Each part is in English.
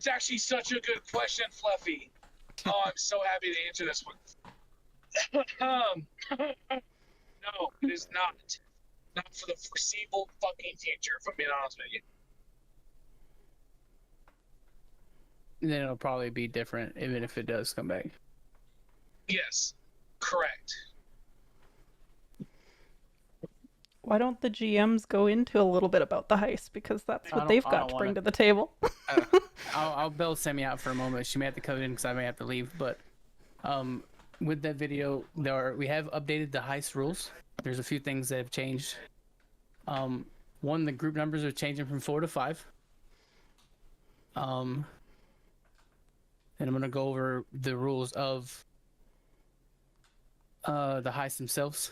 That's actually such a good question, Fluffy. Oh, I'm so happy to answer this one. No, it is not. Not for the foreseeable fucking future, if I'm being honest with you. Then it'll probably be different, even if it does come back. Yes, correct. Why don't the GMs go into a little bit about the heist, because that's what they've got to bring to the table. I'll bail Sammy out for a moment. She may have to come in because I may have to leave. But with that video, we have updated the heist rules. There's a few things that have changed. One, the group numbers are changing from 4 to 5. And I'm gonna go over the rules of the heists themselves.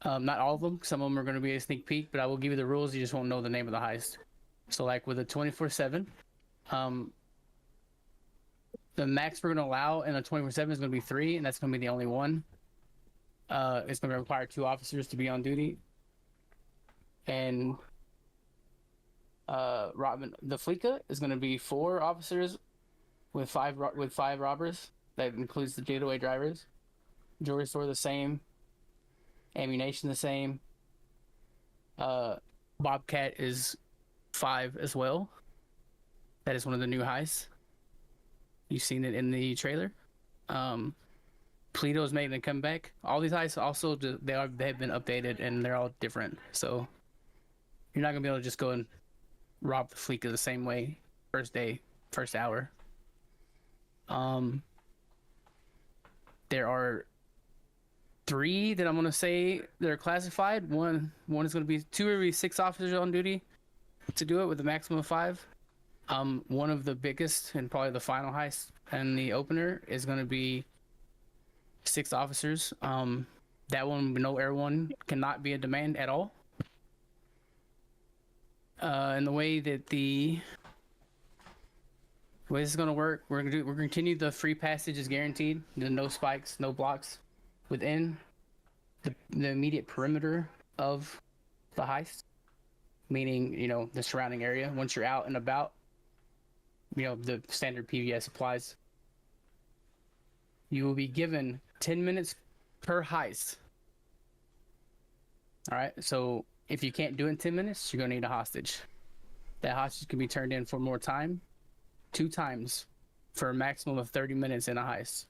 Not all of them. Some of them are going to be a sneak peek, but I will give you the rules. You just won't know the name of the heist. So, like with a 24/7, the max we're going to allow in a 24/7 is going to be 3, and that's going to be the only one. It's going to require 2 officers to be on duty. And Robin, the Fleeka is going to be 4 officers with 5 robbers. That includes the getaway drivers. Jewelry store the same. Ammunition the same. Bobcat is 5 as well. That is one of the new heists. You've seen it in the trailer. Polito's making a comeback. All these heists also they have been updated and they're all different. So you're not gonna be able to just go and rob the Fleeka the same way first day, first hour. There are 3 that I'm gonna say that are classified. One is gonna be 2 or 6 officers on duty to do it with a maximum of 5. One of the biggest and probably the final heist and the opener is gonna be 6 officers. That one, no air one, cannot be a demand at all. And the way that the way this is gonna work, we're gonna continue the free passage is guaranteed. There's no spikes, no blocks within the immediate perimeter of the heist, meaning, you know, the surrounding area. Once you're out and about, you know, the standard PVS applies. You will be given 10 minutes per heist. All right, so if you can't do it in 10 minutes, you're gonna need a hostage. That hostage can be turned in for more time, 2 times, for a maximum of 30 minutes in a heist.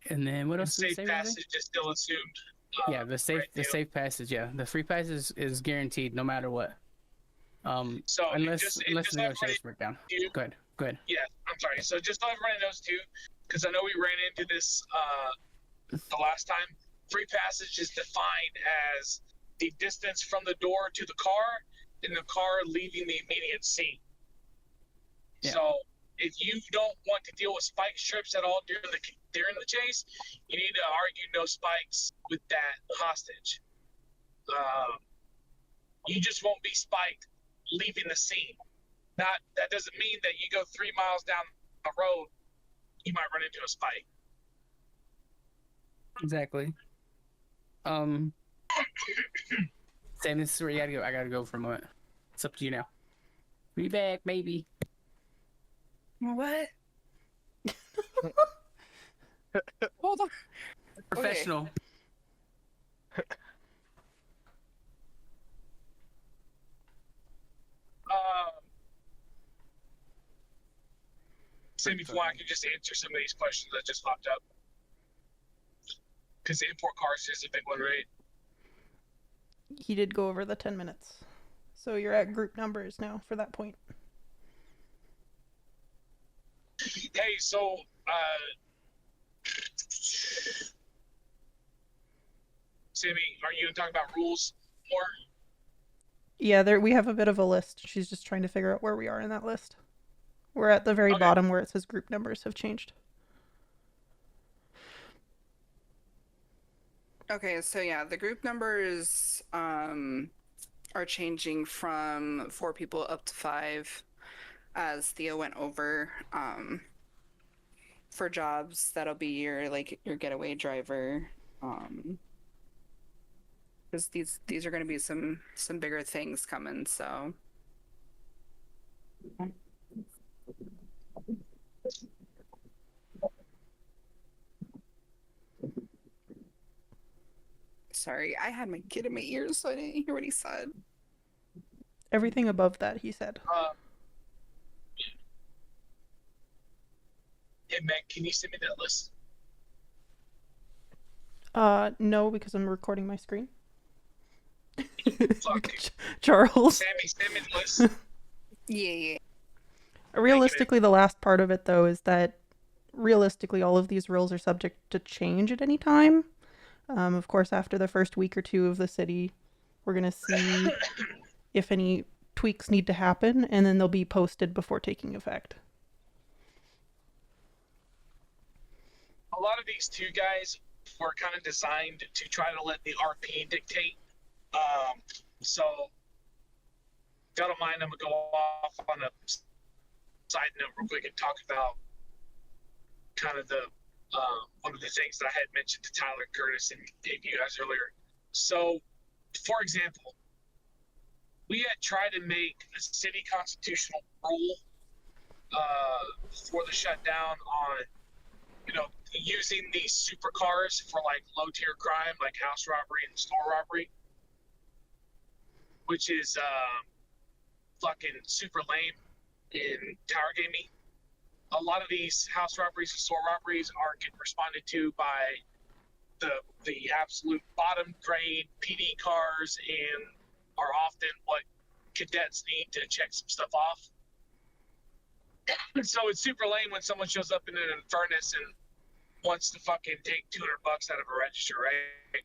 And then what else? The safe passage is still assumed. Yeah, the safe passage. Yeah, the free passage is guaranteed no matter what. So unless negotiators break down. Go ahead. Yeah, I'm sorry. So just so everybody knows too, because I know we ran into this the last time. Free passage is defined as the distance from the door to the car and the car leaving the immediate scene. Yeah. So if you don't want to deal with spike strips at all during the chase, you need to argue no spikes with that hostage. You just won't be spiked leaving the scene. That doesn't mean that you go 3 miles down the road, you might run into a spike. Exactly. Sam, this is where you gotta go. I gotta go for a moment. It's up to you now. Be back, maybe. What? Hold on. Professional. Okay. Sammy, if you want, I can just answer some of these questions that just popped up. Because the import cars is a big one, right? He did go over the 10 minutes. So you're at group numbers now for that point. Hey, so, Sammy, are you going to talk about rules more? Yeah, we have a bit of a list. She's just trying to figure out where we are in that list. We're at the very bottom where it says group numbers have changed. Okay, so yeah, the group numbers are changing from 4 people up to 5, as Theo went over. For jobs, that'll be your getaway driver, because these are going to be some bigger things coming. So sorry, I had my kid in my ears, so I didn't hear what he said. Everything above that, he said. Hey, Meg, can you send me that list? No, because I'm recording my screen. Fuck. Charles. Sammy, send me the list. Yeah. Realistically, the last part of it, though, is that realistically, all of these rules are subject to change at any time. Of course, after the first week or two of the city, we're going to see if any tweaks need to happen, and then they'll be posted before taking effect. A lot of these two guys were kind of designed to try to let the RP dictate. So, if y'all don't mind, I'm going to go off on a side note real quick and talk about kind of the one of the things that I had mentioned to Tyler, Curtis, and you guys earlier. So, for example, we had tried to make a city constitutional rule for the shutdown on, using these supercars for like low tier crime, like house robbery and store robbery, which is fucking super lame in tower gaming. A lot of these house robberies and store robberies are getting responded to by the absolute bottom grade PD cars and are often what cadets need to check some stuff off. So it's super lame when someone shows up in an furnace and wants to fucking take $200 out of a register, right?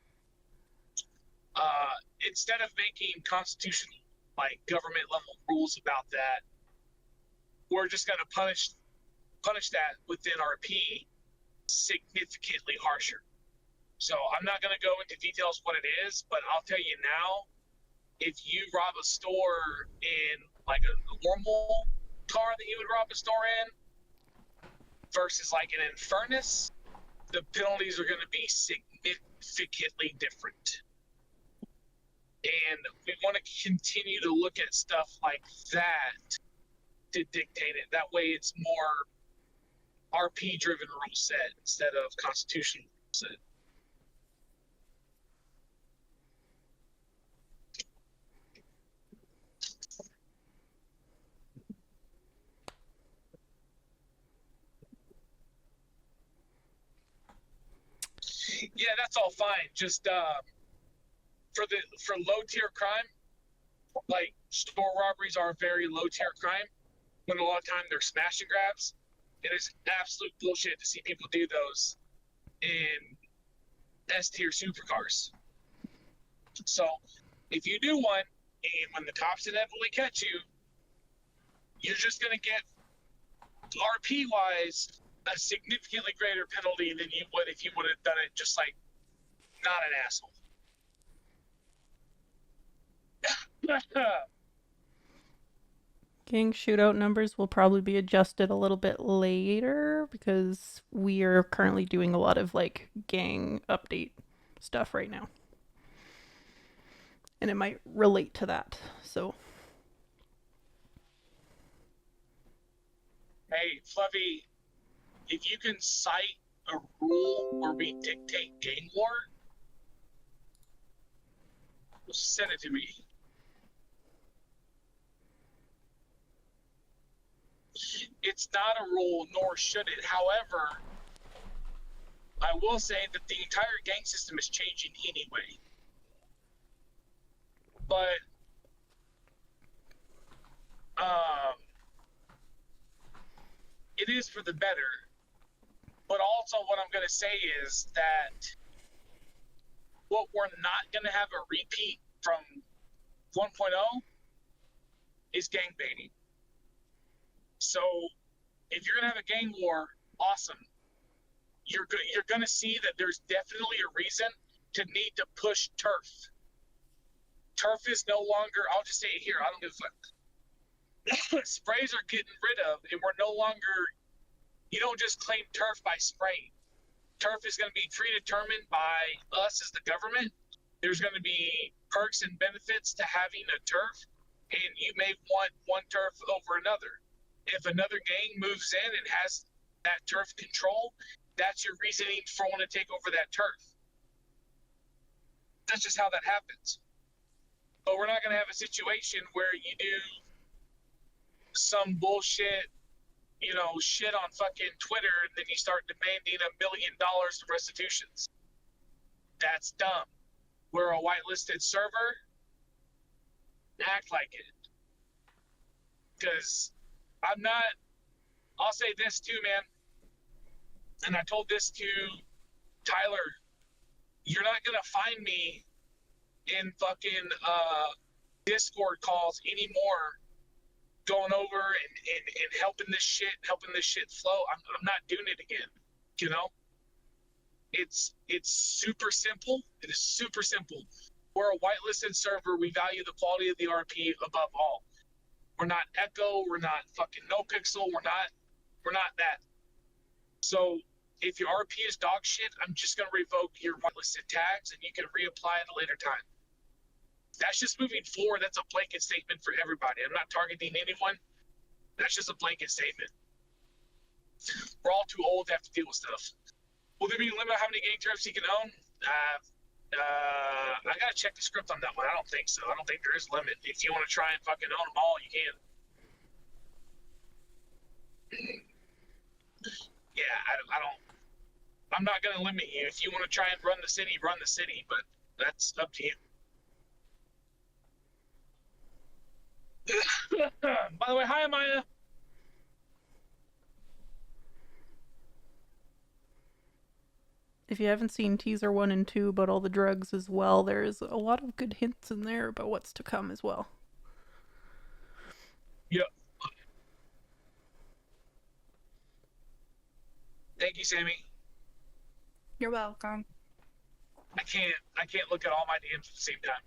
Instead of making constitutional, like government level rules about that, we're just going to punish that within RP significantly harsher. So I'm not going to go into details what it is, but I'll tell you now, if you rob a store in like a normal car that you would rob a store in versus like an furnace, the penalties are going to be significantly different. And we want to continue to look at stuff like that to dictate it. That way it's more RP driven rule set instead of constitutional rule set. Yeah, that's all fine. Just for low tier crime, like store robberies are very low tier crime. When a lot of time they're smash and grabs, it is absolute bullshit to see people do those in S tier supercars. So if you do one, and when the cops inevitably catch you, you're just gonna get RP wise a significantly greater penalty than you would if you would have done it just like not an asshole. Gang shootout numbers will probably be adjusted a little bit later because we are currently doing a lot of like gang update stuff right now. And it might relate to that. So Hey, Fluffy, if you can cite a rule where we dictate gang war, send it to me. It's not a rule, nor should it. However, I will say that the entire gang system is changing anyway. But it is for the better. But also what I'm going to say is that what we're not going to have a repeat from 1.0 is gang baiting. So if you're going to have a gang war, awesome. You're going to see that there's definitely a reason to need to push turf. Turf is no longer, I'll just say it here, I don't give a fuck. Sprays are getting rid of, and we're no longer, you don't just claim turf by spraying. Turf is going to be predetermined by us as the government, there's going to be perks and benefits to having a turf, and you may want one turf over another. If another gang moves in and has that turf control, that's your reasoning for wanting to take over that turf. That's just how that happens. But we're not going to have a situation where you do some bullshit, you know, shit on fucking Twitter, and then you start demanding $1 million of restitutions. That's dumb. We're a whitelisted server. Act like it. Because I'm not, I'll say this too, man. And I told this to Tyler. You're not going to find me in fucking Discord calls anymore going over and helping this shit flow. I'm not doing it again, you know? It's super simple. It is super simple. We're a whitelisted server. We value the quality of the RP above all. We're not Echo. We're not fucking NoPixel. We're not that. So if your RP is dog shit, I'm just gonna revoke your whitelisted tags, and you can reapply at a later time. That's just moving forward. That's a blanket statement for everybody. I'm not targeting anyone. That's just a blanket statement. We're all too old to have to deal with stuff. Will there be a limit on how many gang turfs you can own? I gotta check the script on that one. I don't think so. I don't think there is a limit. If you want to try and fucking own them all, you can. Yeah, I don't. I'm not gonna limit you. If you want to try and run the city, but that's up to you. By the way, hi, Amaya. If you haven't seen teaser 1 and 2 about all the drugs as well, there's a lot of good hints in there about what's to come as well. Yep. Thank you, Sammy. You're welcome. I can't look at all my DMs at the same time.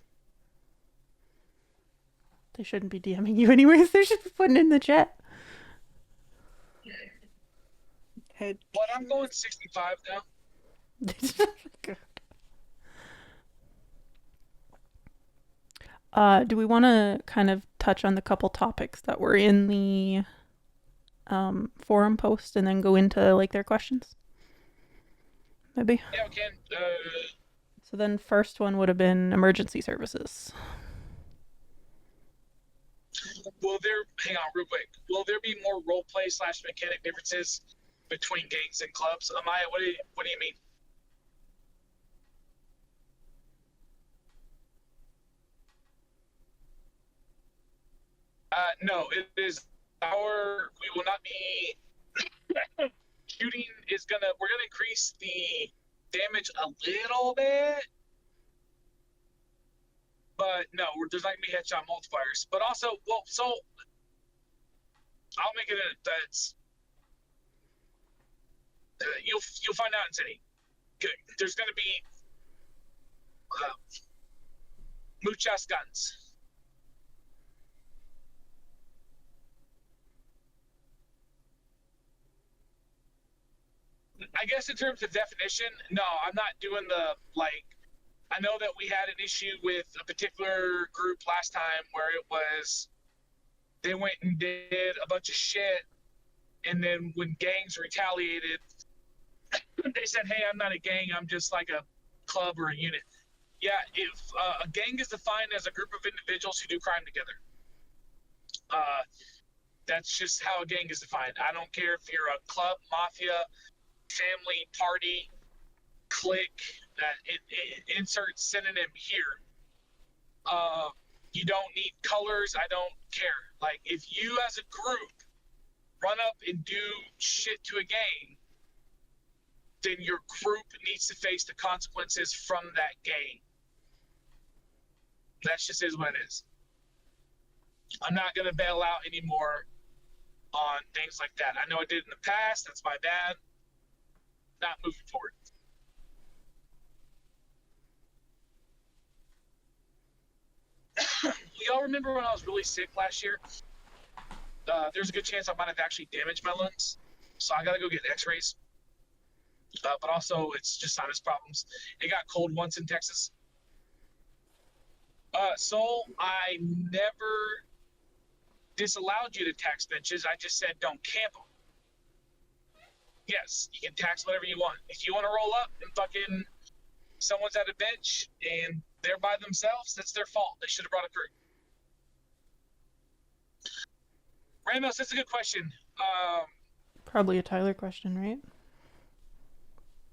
They shouldn't be DMing you anyways. They should be putting it in the chat. Head. But I'm going 65 now. Do we want to kind of touch on the couple topics that were in the forum post and then go into like their questions? Maybe. Yeah, we can. So then first one would have been emergency services. Hang on real quick. Will there be more roleplay / mechanic differences between gangs and clubs? Amaya, what do you mean? No, it is we will not be shooting we're gonna increase the damage a little bit, but no, there's not gonna be headshot multipliers. But also, so I'll make it that's you'll find out in city. There's gonna be muchas guns. I guess in terms of definition, no, I'm not doing I know that we had an issue with a particular group last time where they went and did a bunch of shit, and then when gangs retaliated, they said, hey, I'm not a gang, I'm just like a club or a unit. Yeah, if a gang is defined as a group of individuals who do crime together. That's just how a gang is defined. I don't care if you're a club, mafia, family, party, clique, insert synonym here. You don't need colors. I don't care. Like, if you as a group run up and do shit to a gang, then your group needs to face the consequences from that gang. That just is what it is. I'm not going to bail out anymore on things like that. I know I did in the past. That's my bad. Not moving forward. Y'all remember when I was really sick last year? There's a good chance I might have actually damaged my lungs, so I gotta go get x-rays. But also, it's just sinus problems. It got cold once in Texas, Soul, I never disallowed you to tax benches. I just said don't camp them. Yes, you can tax whatever you want. If you want to roll up and fucking someone's at a bench and they're by themselves, that's their fault. They should have brought a crew. Ramos, that's a good question. Probably a Tyler question, right?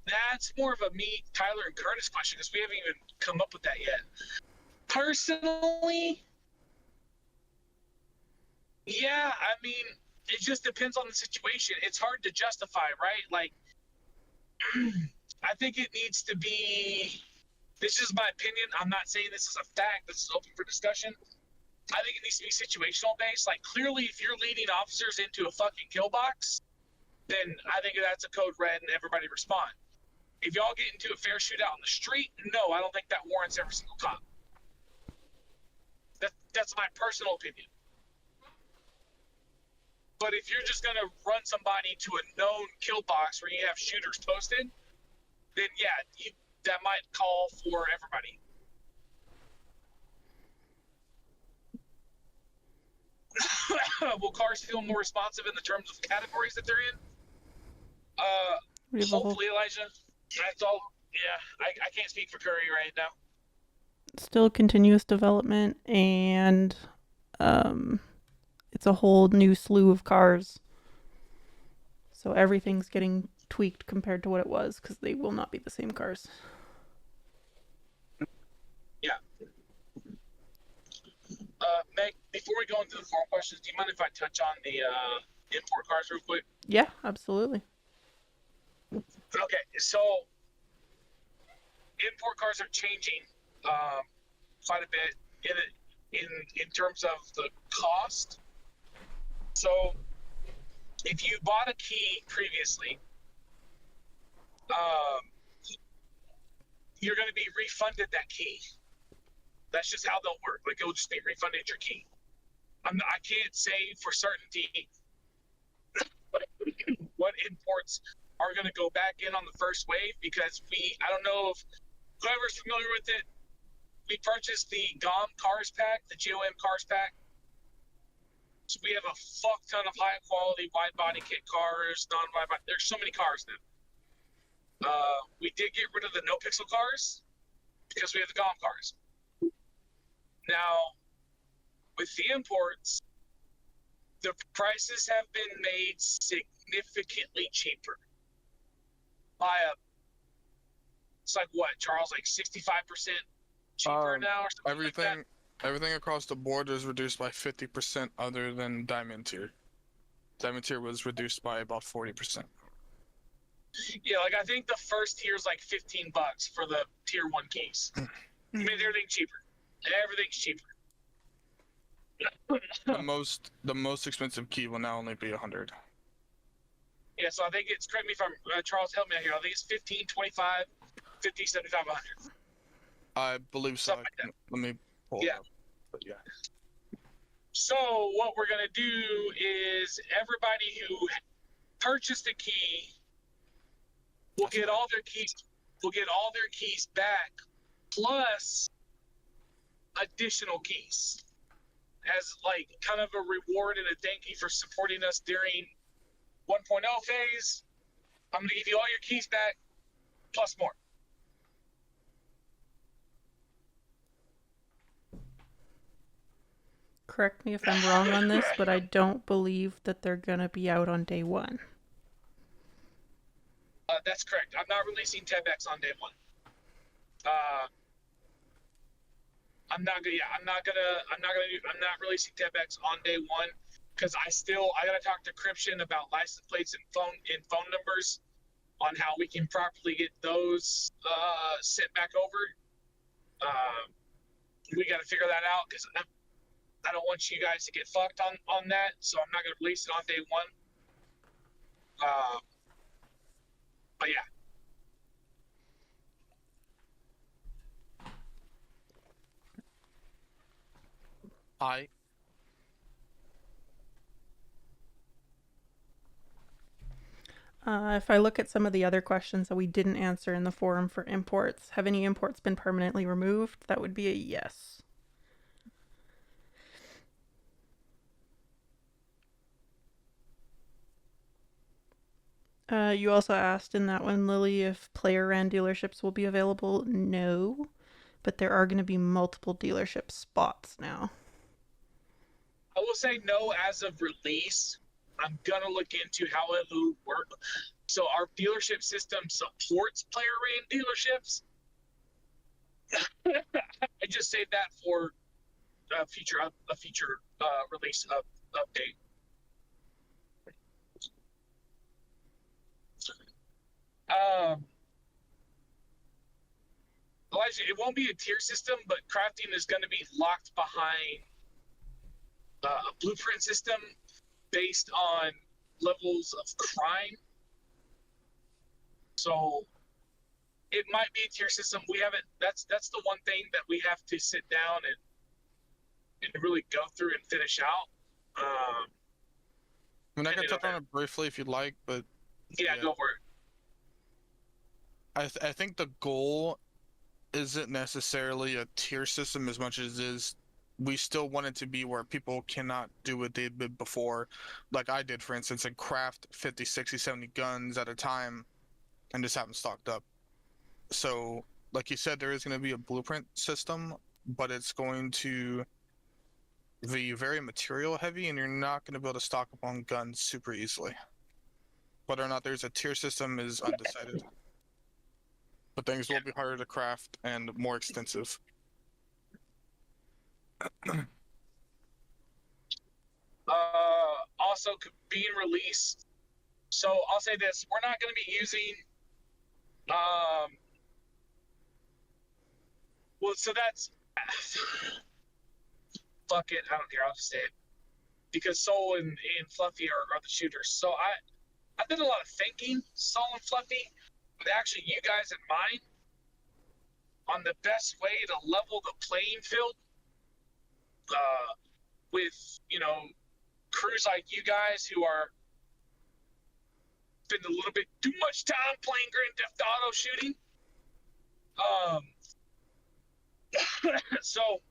That's more of a me, Tyler, and Curtis question because we haven't even come up with that yet. Personally, yeah, I mean, it just depends on the situation. It's hard to justify, right? Like, I think it needs to be, this is my opinion. I'm not saying this is a fact. This is open for discussion. I think it needs to be situational based. Like, clearly, if you're leading officers into a fucking kill box, then I think that's a code red and everybody respond. If y'all get into a fair shootout on the street, no, I don't think that warrants every single cop. That's my personal opinion. But if you're just going to run somebody to a known kill box where you have shooters posted, then yeah, that might call for everybody. Will cars feel more responsive in the terms of categories that they're in? Hopefully, Elijah. That's all. Yeah, I can't speak for Curry right now. Still continuous development, and it's a whole new slew of cars. So everything's getting tweaked compared to what it was, because they will not be the same cars. Yeah. Meg, before we go into the forum questions, do you mind if I touch on the import cars real quick? Yeah, absolutely. Okay, so import cars are changing quite a bit in terms of the cost. So if you bought a key previously, you're going to be refunded that key. That's just how they'll work. Like, it'll just be refunded your key. I can't say for certainty what imports are going to go back in on the first wave, because I don't know if whoever's familiar with it, we purchased the GOM cars pack, the GOM cars pack. So we have a fuck ton of high quality wide body kit cars, non-wide body. There's so many cars now. We did get rid of the no pixel cars because we have the GOM cars. Now, with the imports, the prices have been made significantly cheaper. It's like what, Charles, like 65% cheaper now or something everything, like that? Everything across the board is reduced by 50% other than Diamond Tier. Diamond Tier was reduced by about 40%. Yeah, like I think the first tier is like $15 for the tier 1 keys. I mean, everything's cheaper. Everything's cheaper. The most expensive key will now only be 100. Yeah, so I think it's, correct me if I'm, Charles, help me out here. I think it's 15, 25, 50, 75, 100. I believe so. Something like that. Let me pull it up. But yeah. So what we're gonna do is everybody who purchased a key will get all their keys. Will get all their keys back, plus additional keys, as like kind of a reward and a thank you for supporting us during 1.0 phase. I'm gonna give you all your keys back, plus more. Correct me if I'm wrong on this, but I don't believe that they're gonna be out on day one. That's correct. I'm not releasing TabX on day 1. I'm not releasing TabX on day 1 because I gotta talk to Cryption about license plates and phone numbers on how we can properly get those sent back over. We gotta figure that out because I don't want you guys to get fucked on that, so I'm not gonna release it on day 1. But yeah. If I look at some of the other questions that we didn't answer in the forum for imports, have any imports been permanently removed? That would be a yes. You also asked in that one, Lily, if player-ran dealerships will be available. No, but there are going to be multiple dealership spots now. I will say no as of release. I'm gonna look into how it will work. So our dealership system supports player-ran dealerships. I just saved that for a future release update. Elijah, it won't be a tier system, but crafting is going to be locked behind a blueprint system based on levels of crime. So it might be a tier system. We haven't. That's the one thing that we have to sit down and really go through and finish out. I mean, I can touch on it briefly if you'd like, but yeah. Go for it. I think the goal isn't necessarily a tier system as much as is we still want it to be where people cannot do what they did before, like I did, for instance, and craft 50, 60, 70 guns at a time and just have them stocked up. So, like you said, there is going to be a blueprint system, but it's going to be very material heavy, and you're not going to be able to stock up on guns super easily. Whether or not there's a tier system is undecided. But things will be harder to craft and more extensive. Also being released. So I'll say this: we're not going to be using. Well, so that's. Fuck it, I don't care. I'll just say it because Soul and Fluffy are the shooters. So I did a lot of thinking, Soul and Fluffy, with actually you guys in mind, on the best way to level the playing field. With crews like you guys who are spend a little bit too much time playing Grand Theft Auto shooting. So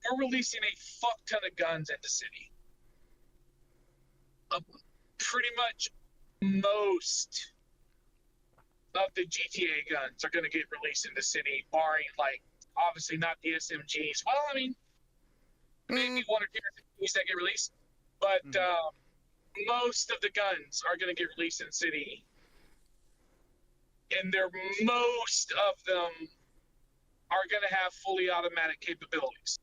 we're releasing a fuck ton of guns at the city. Pretty much most of the GTA guns are going to get released in the city, barring, like, obviously not the SMGs. Well, I mean, maybe one or two SMGs that get released, but most of the guns are going to get released in the city. And most of them are going to have fully automatic capabilities.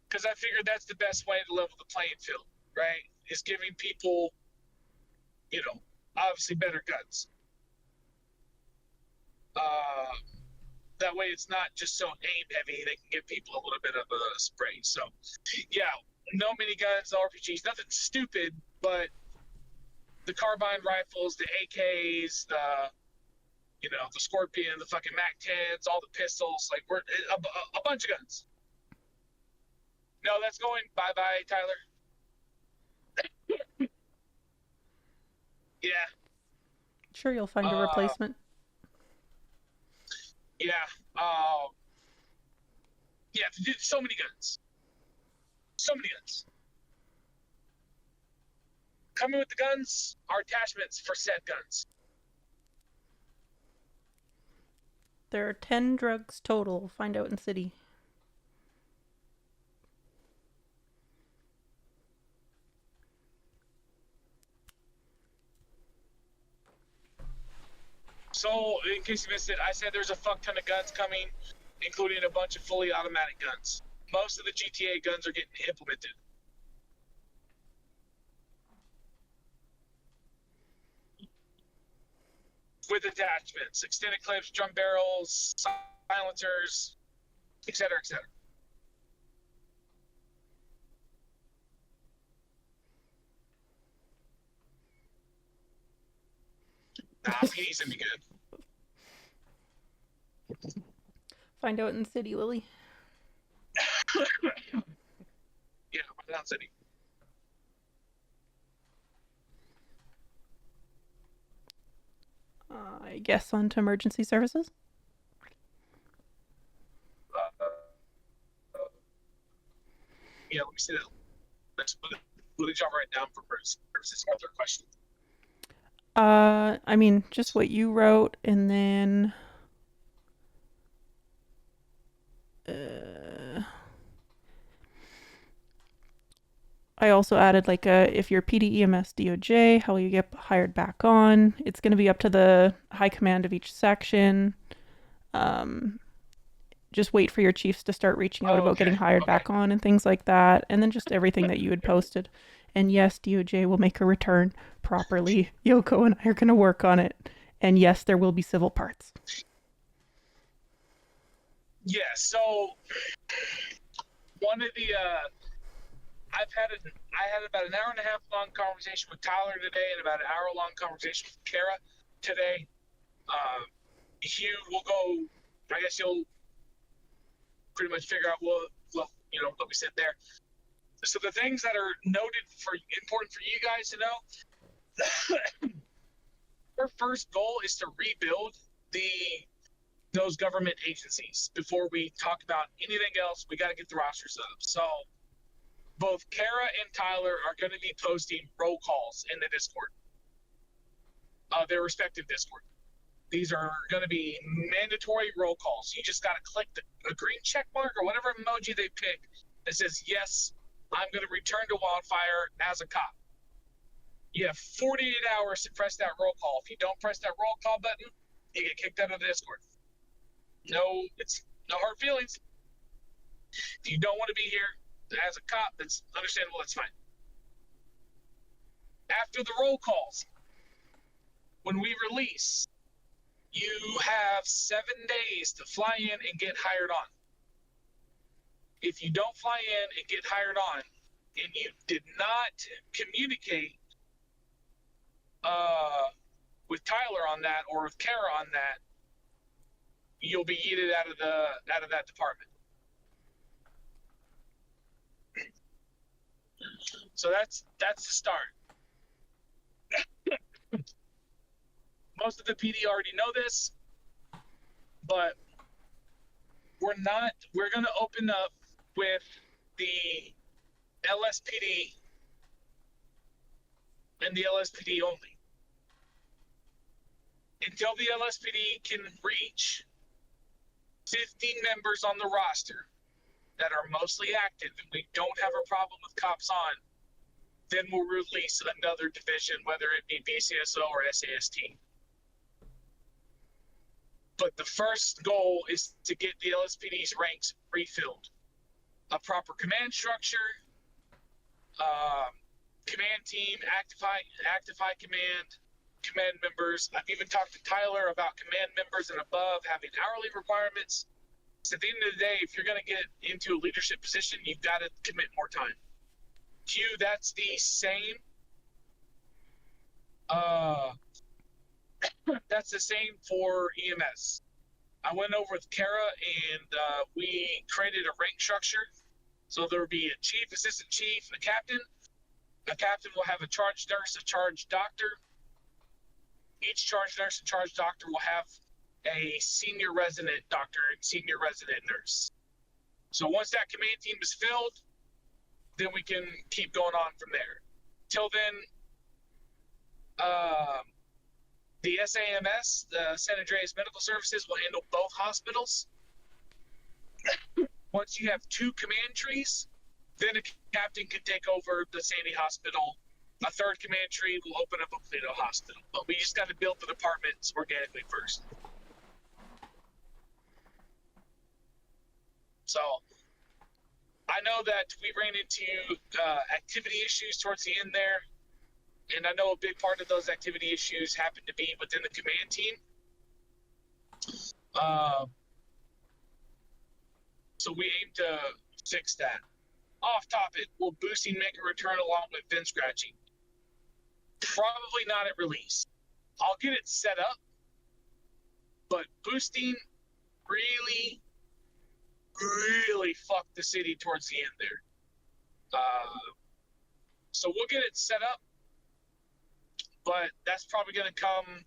Because I figured that's the best way to level the playing field, right? Is giving people, obviously better guns. That way it's not just so aim heavy, they can give people a little bit of a spray. So, yeah, no miniguns, no RPGs, nothing stupid, but the carbine rifles, the AKs, the Scorpion, the fucking MAC-10s, all the pistols, like we're a bunch of guns. No, that's going bye-bye, Tyler. Yeah. Sure, you'll find a replacement. Yeah. Yeah, so many guns. So many guns. Coming with the guns are attachments for said guns. There are 10 drugs total. Find out in city. So, in case you missed it, I said there's a fuck ton of guns coming, including a bunch of fully automatic guns. Most of the GTA guns are getting implemented. With attachments, extended clips, drum barrels, silencers, etc., etc. PD's gonna be good. Find out in the city, Lily. Yeah, down city. I guess on to emergency services. Yeah, let me see that. What did y'all write down for purposes of their question? I mean, just what you wrote, and then I also added like if you're PD, EMS, DOJ, how will you get hired back on? It's going to be up to the high command of each section. Just wait for your chiefs to start reaching out about getting hired back on and things like that. And then just everything that you had posted. And yes, DOJ will make a return properly. Yoko and I are going to work on it. And yes, there will be civil parts. Yeah, so one of the I had about an hour and a half long conversation with Tyler today and about an hour long conversation with Kara today. Hugh will go, I guess you'll pretty much figure out what we said there. So the things that are important for you guys to know, our first goal is to rebuild those government agencies. Before we talk about anything else, we got to get the rosters up. So both Kara and Tyler are going to be posting roll calls in the Discord, their respective Discord. These are going to be mandatory roll calls. You just got to click a green check mark or whatever emoji they pick that says, yes, I'm going to return to Wyldfire as a cop. You have 48 hours to press that roll call. If you don't press that roll call button, you get kicked out of the Discord. It's no hard feelings. If you don't want to be here as a cop, that's understandable, that's fine. After the roll calls, when we release, you have 7 days to fly in and get hired on. If you don't fly in and get hired on, and you did not communicate with Tyler on that or with Kara on that, you'll be yeeted out of that department. So that's the start. Most of the PD already know this, but we're going to open up with the LSPD and the LSPD only. Until the LSPD can reach 50 members on the roster that are mostly active and we don't have a problem with cops on, then we'll release another division, whether it be BCSO or SAST. But the first goal is to get the LSPD's ranks refilled. A proper command structure, command team, Actify command members. I've even talked to Tyler about command members and above having hourly requirements. So at the end of the day, if you're going to get into a leadership position, you've got to commit more time. Q, that's the same. That's the same for EMS. I went over with Kara and we created a rank structure. So there will be a chief, assistant chief, a captain. A captain will have a charge nurse, a charge doctor. Each charge nurse and charge doctor will have a senior resident doctor and senior resident nurse. So once that command team is filled, then we can keep going on from there. Till then, the SAMS, the San Andreas Medical Services, will handle both hospitals. Once you have 2 command trees, then a captain can take over the Sandy Hospital. A 3rd command tree will open up a Plato Hospital. But we just got to build the departments organically first. So I know that we ran into activity issues towards the end there. And I know a big part of those activity issues happen to be within the command team. So we aim to fix that. Off topic, will boosting make a return along with vent scratching? Probably not at release. I'll get it set up, but boosting really fucked the city towards the end there. So we'll get it set up, but that's probably going to come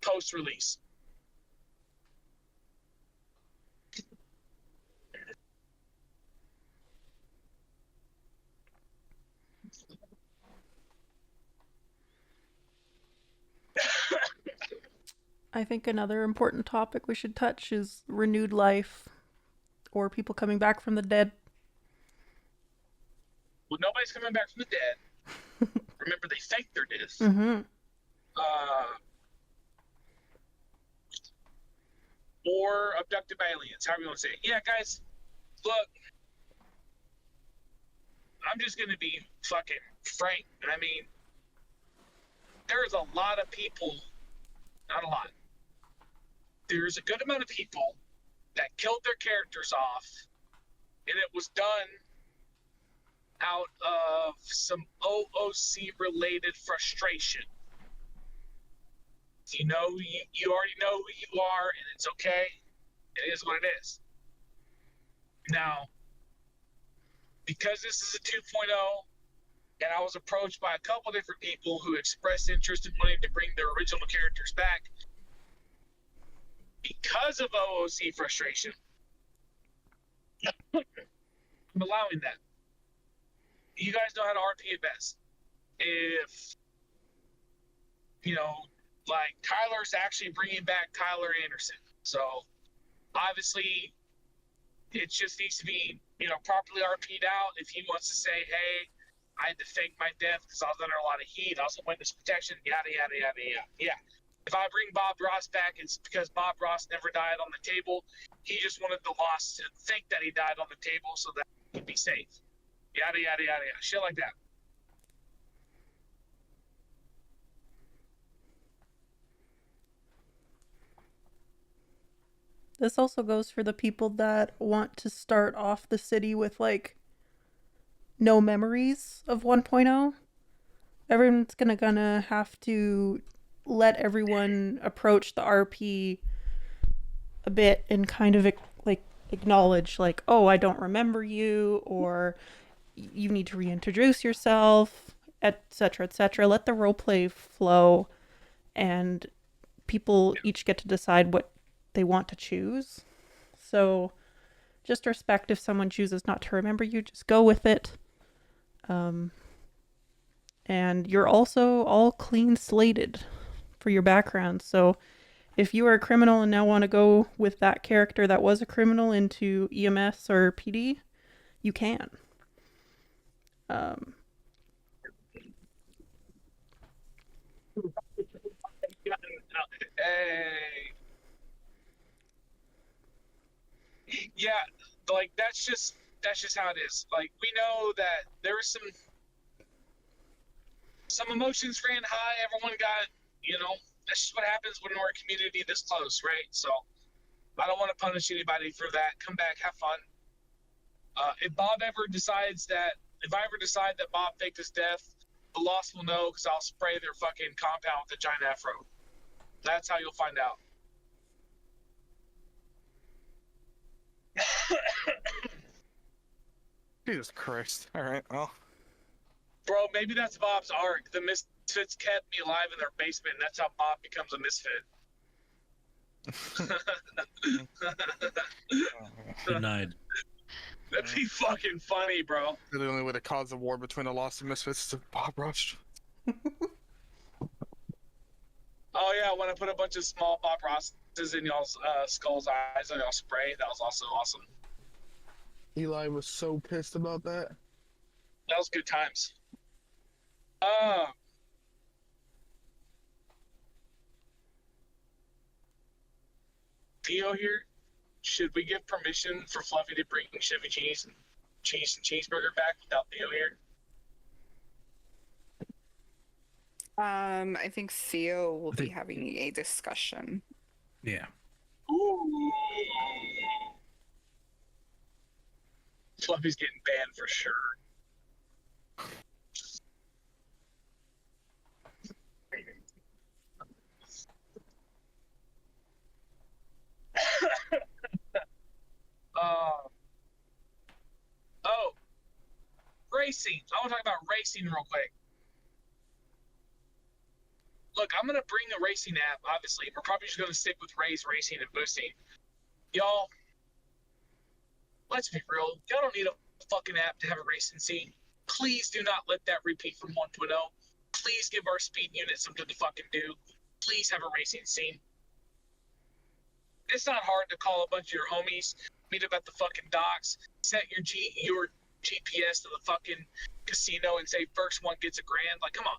post-release. I think another important topic we should touch is renewed life or people coming back from the dead. Well, nobody's coming back from the dead. Remember, they faked their death. Mm-hmm. Or abducted by aliens, however you want to say it. Yeah, guys, look, I'm just going to be fucking frank. I mean, there's a lot of people, not a lot, there's a good amount of people that killed their characters off, and it was done out of some OOC-related frustration. You know, you already know who you are, and it's okay. It is what it is. Now, because this is a 2.0, and I was approached by a couple different people who expressed interest in wanting to bring their original characters back, because of OOC frustration, I'm allowing that. You guys know how to RP at best. If, you know, like, Tyler's actually bringing back Tyler Anderson. So, obviously, it just needs to be, you know, properly RP'd out. If he wants to say, hey, I had to fake my death because I was under a lot of heat, I was in witness protection, yada, yada, yada, yada. Yeah. If I bring Bob Ross back, it's because Bob Ross never died on the table. He just wanted the lost to think that he died on the table so that he'd be safe. Yada, yada, yada, yada. Shit like that. This also goes for the people that want to start off the city with, like, no memories of 1.0. Everyone's gonna have to let everyone approach the RP a bit and kind of, like, acknowledge, like, oh, I don't remember you, or you need to reintroduce yourself, etc., etc. Let the roleplay flow, and people each get to decide what they want to choose. So just respect if someone chooses not to remember you, just go with it. And you're also all clean slated for your background. So if you are a criminal and now want to go with that character that was a criminal into EMS or PD, you can. Hey. Yeah, like that's just how it is. Like, we know that there was some emotions ran high. Everyone got, you know, that's just what happens when we're a community this close, right? So I don't want to punish anybody for that. Come back, have fun. If I ever decide that Bob faked his death, the Lost will know because I'll spray their fucking compound with a giant afro. That's how you'll find out. Jesus Christ. Alright, well. Bro, maybe that's Bob's arc. The misfits kept me alive in their basement, and that's how Bob becomes a misfit. Denied. That'd be fucking funny, bro. The only way to cause a war between the Lost and Misfits is if Bob rushed. Oh yeah, when I put a bunch of small Bob Rosses in y'all's skull's eyes on y'all spray, that was also awesome. Eli was so pissed about that. That was good times. Theo here. Should we give permission for Fluffy to bring Chevy Cheese and Cheeseburger back without Theo here? I think Theo will be having a discussion. Yeah. Ooh. Fluffy's getting banned for sure. Oh, racing. I want to talk about racing real quick. Look, I'm going to bring a racing app, obviously. We're probably just going to stick with Ray's racing and boosting. Y'all, let's be real. Y'all don't need a fucking app to have a racing scene. Please do not let that repeat from 1.0. Please give our speed unit something to fucking do. Please have a racing scene. It's not hard to call a bunch of your homies, meet up at the fucking docks, set your GPS to the fucking casino, and say first one gets $1,000. Like, come on.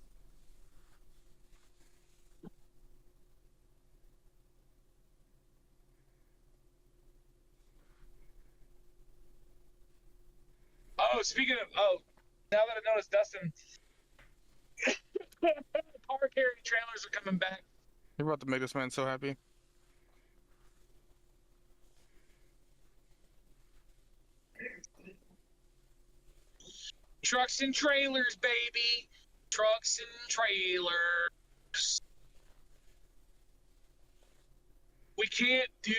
Oh, speaking of, now that I noticed, Dustin, car carrying trailers are coming back. You're about to make this man so happy. Trucks and trailers, baby. Trucks and trailers. We can't do,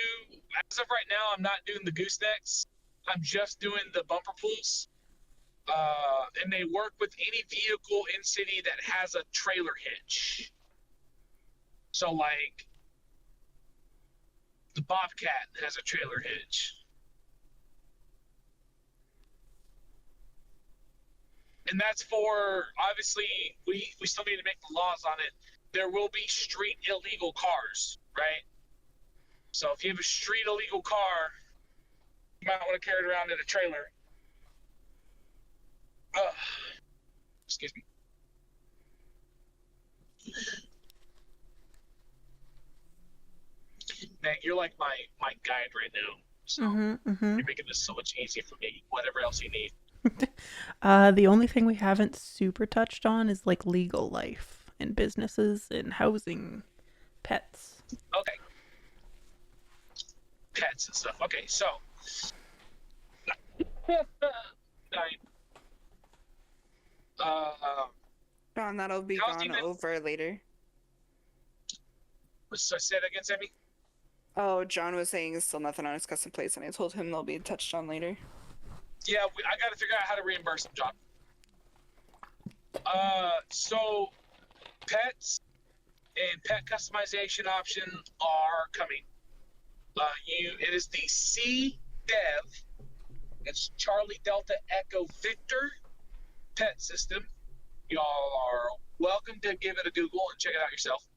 as of right now, I'm not doing the goosenecks. I'm just doing the bumper pulls. And they work with any vehicle in city that has a trailer hitch. So, like, the Bobcat has a trailer hitch. And that's for, obviously, we still need to make the laws on it. There will be street illegal cars, right? So if you have a street illegal car, you might want to carry it around in a trailer. Excuse me. Man, you're like my guide right now. So you're making this so much easier for me. Whatever else you need. The only thing we haven't super touched on is like legal life and businesses and housing, pets. Okay. Pets and stuff. Okay, so. John, that'll be gone over later. So say that again, Sammy? Oh, John was saying there's still nothing on his custom plates, and I told him they'll be touched on later. Yeah, I got to figure out how to reimburse them, John. So pets and pet customization option are coming. It is the C-Dev. It's Charlie Delta Echo Victor pet system. Y'all are welcome to give it a Google and check it out yourself.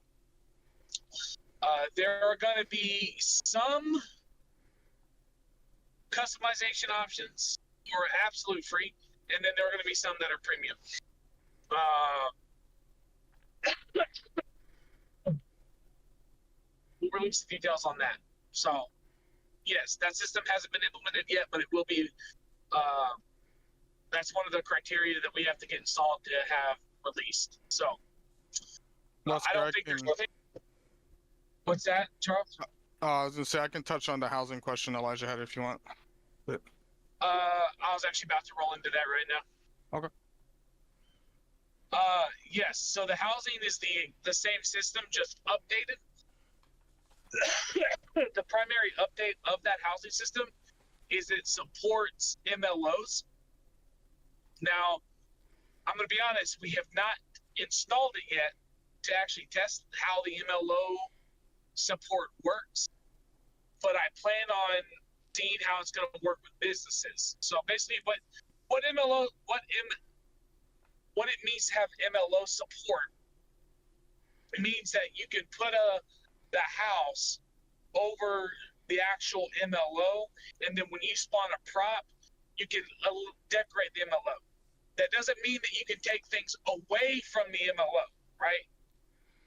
There are going to be some customization options for absolute free, and then there are going to be some that are premium. We'll release the details on that. So, yes, that system hasn't been implemented yet, but it will be. That's one of the criteria that we have to get installed to have released. So, I don't think there's nothing. What's that, Charles? I was gonna say I can touch on the housing question Elijah had if you want. But... I was actually about to roll into that right now. Okay. Yes. So the housing is the same system, just updated. The primary update of that housing system is it supports MLOs. Now, I'm going to be honest, we have not installed it yet to actually test how the MLO support works, but I plan on seeing how it's going to work with businesses. So basically, what it means to have MLO support, it means that you can put the house over the actual MLO, and then when you spawn a prop, you can decorate the MLO. That doesn't mean that you can take things away from the MLO, right?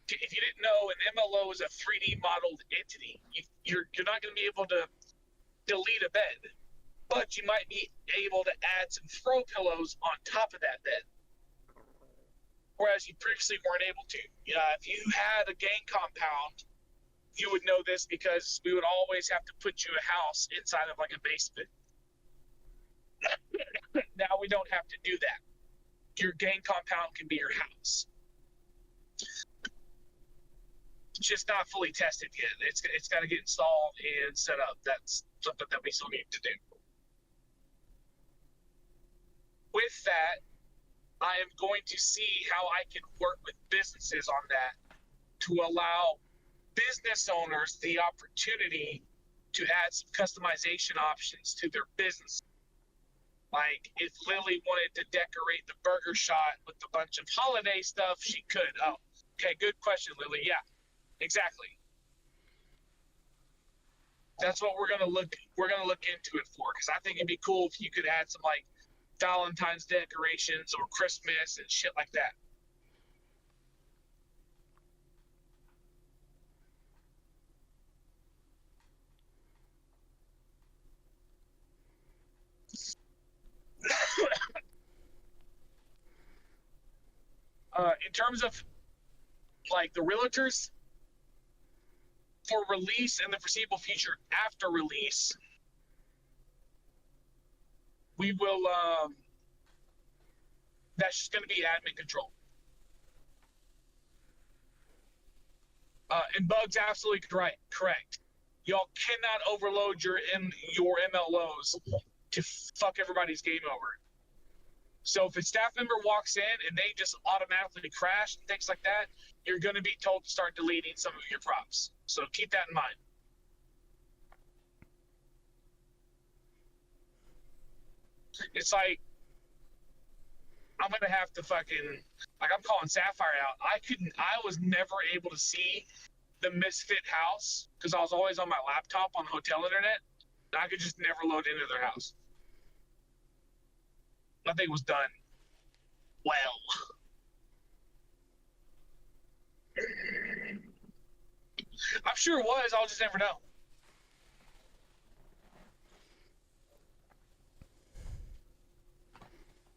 If you didn't know, an MLO is a 3D modeled entity. You're not going to be able to delete a bed, but you might be able to add some throw pillows on top of that bed, whereas you previously weren't able to. If you had a gang compound, you would know this because we would always have to put you a house inside of like a basement. Now we don't have to do that. Your gang compound can be your house. It's just not fully tested yet. It's got to get installed and set up. That's something that we still need to do. With that, I am going to see how I can work with businesses on that to allow business owners the opportunity to add some customization options to their business. Like, if Lily wanted to decorate the burger shot with a bunch of holiday stuff, she could. Oh, okay, good question, Lily. Yeah, exactly. That's what we're gonna look into it for, because I think it'd be cool if you could add some like Valentine's decorations or Christmas and shit like that. In terms of like the realtors for release and the foreseeable future after release, we will that's just going to be admin control. And Bug's absolutely correct. Y'all cannot overload your MLOs to fuck everybody's game over. So if a staff member walks in and they just automatically crash and things like that, you're going to be told to start deleting some of your props. So keep that in mind. It's like, I'm going to have to fucking, like, I'm calling Sapphire out. I was never able to see the Misfit house because I was always on my laptop on hotel internet. And I could just never load into their house. Nothing was done well. I'm sure it was. I'll just never know.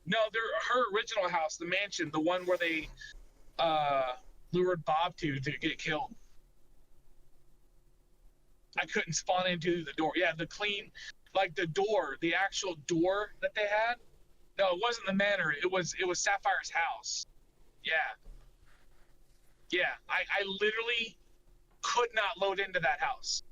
No, her original house, the mansion, the one where they lured Bob to get killed. I couldn't spawn into the door. Yeah, the clean, like the door, the actual door that they had. No, it wasn't the manor. It was Sapphire's house. Yeah. Yeah, I literally could not load into that house.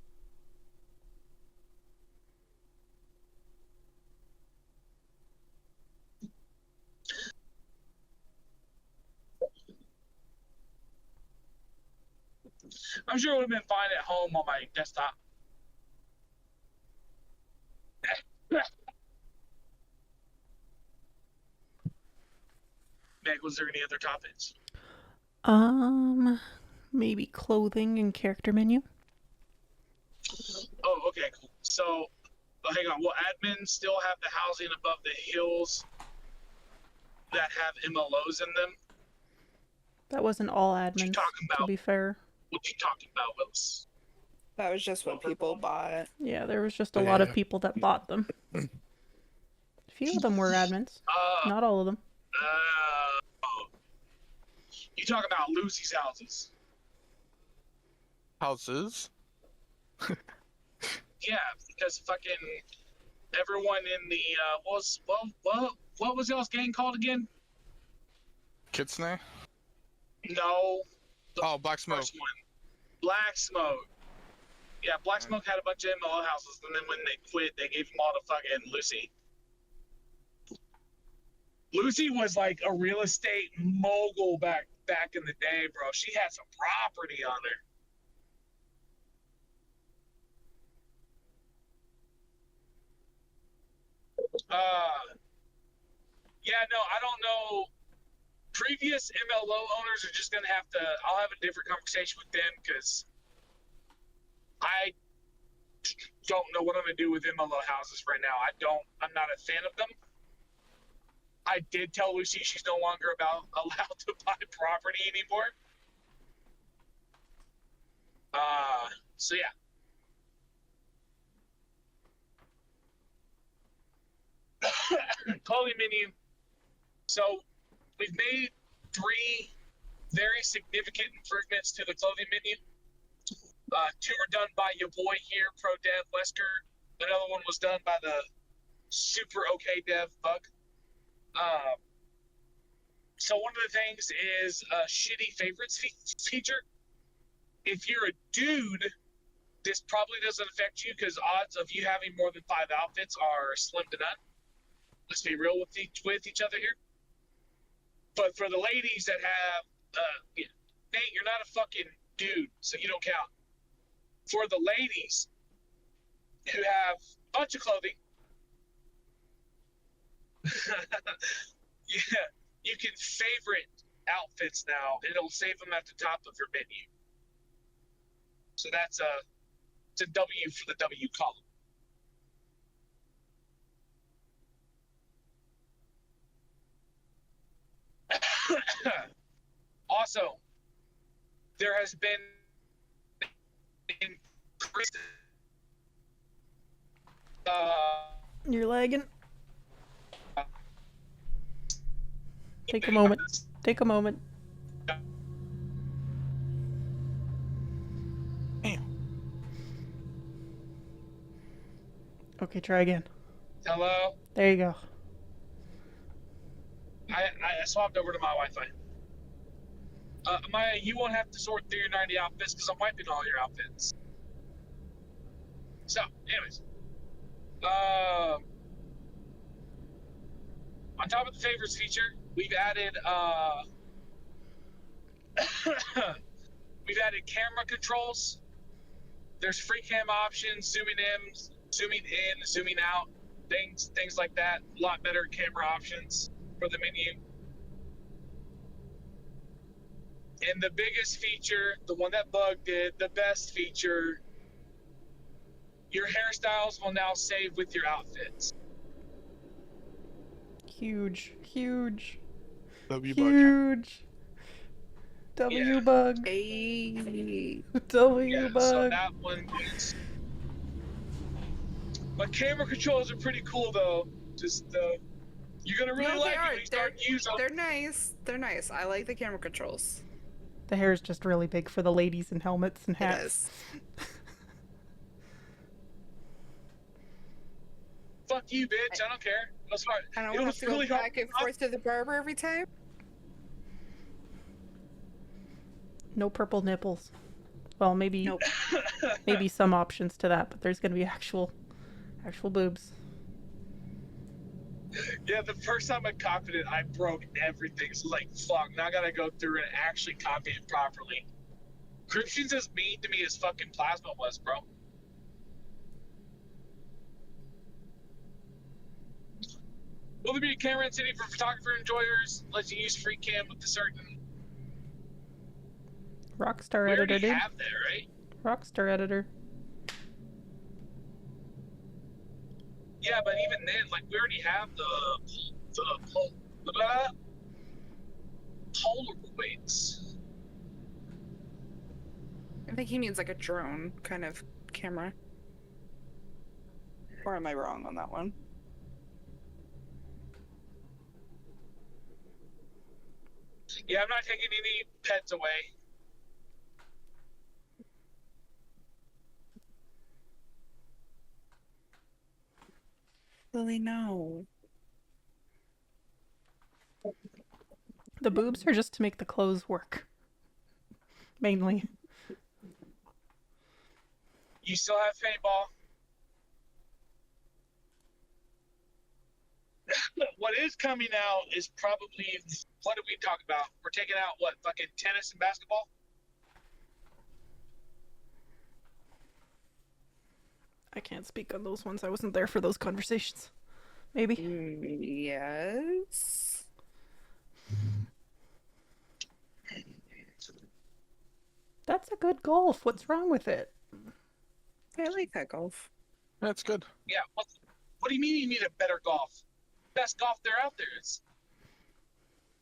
I'm sure it would have been fine at home on my desktop. Meg, was there any other topics? Maybe clothing and character menu. Oh, okay, cool. So, hang on. Will admins still have the housing above the hills that have MLOs in them? That wasn't all admins, to be fair. What you talking about, Willis? That was just what people bought. Yeah, there was just a lot of people that bought them. A few of them were admins. Not all of them. You talking about Lucy's houses? Houses? Yeah, because fucking everyone in the what was y'all's gang called again? Kitsune? No. Black Smoke. Black Smoke. Yeah, Black Smoke had a bunch of MLO houses, and then when they quit, they gave them all to fucking Lucy. Lucy was like a real estate mogul back in the day, bro. She had some property on her. Yeah, no, I don't know. Previous MLO owners are just gonna have to. I'll have a different conversation with them because I don't know what I'm gonna do with MLO houses right now. I'm not a fan of them. I did tell Lucy she's no longer allowed to buy property anymore. So yeah. Clothing menu. So we've made 3 very significant improvements to the clothing menu. 2 are done by your boy here, Pro Dev Wesker. Another one was done by the super okay dev Bug. So one of the things is a shitty favorites feature. If you're a dude, this probably doesn't affect you because odds of you having more than 5 outfits are slim to none. Let's be real with each other here. But for the ladies that have, Nate, you're not a fucking dude, so you don't count. For the ladies who have a bunch of clothing, yeah, you can favorite outfits now. It'll save them at the top of your menu. So that's It's a W for the W column. Also, there has been increased. You're lagging. Take a moment. Take a moment. Damn. Okay, try again. Hello? There you go. I swapped over to my Wi-Fi. Maya, you won't have to sort through your 90 outfits because I'm wiping all your outfits. So, anyways. On top of the favorites feature, we've added we've added camera controls. There's free cam options, zooming in, zooming out, things like that. A lot better camera options for the menu. And the biggest feature, the one that bugged it, the best feature, your hairstyles will now save with your outfits. Huge. Huge. W bug. Huge. W Yeah. bug. Hey. W Yeah, bug. so that one is. But camera controls are pretty cool though. Just you're gonna really No, like they it are. when you start using them. They're nice. They're nice. I like the camera controls. The hair is just really big for the ladies in helmets and It hats. is. Fuck you, bitch. I don't care. That's fine. I don't It have was to go really hard. back and forth to the barber every time. No purple nipples. Well, maybe Nope. maybe some options to that, but there's gonna be actual boobs. Yeah, the first time I copied it, I broke everything. So like, fuck. Now I gotta go through and actually copy it properly. Encryption's as mean to me as fucking Plasma was, bro. Will there be a camera in city for photographer enjoyers? Lets you use free cam with the certain. Rockstar We editor, already dude. have that, right? Rockstar editor. Yeah, but even then, like, we already have the Polaroids. I think he means like a drone kind of camera. Or am I wrong on that one? Yeah, I'm not taking any pets away. Lily, no. The boobs are just to make the clothes work. Mainly. You still have paintball. What is coming out is probably, what did we talk about? We're taking out what, fucking tennis and basketball? I can't speak on those ones. I wasn't there for those conversations. Maybe. Yes. That's a good golf. What's wrong with it? I like that golf. That's good. Yeah, what do you mean you need a better golf? Best golf there out there is.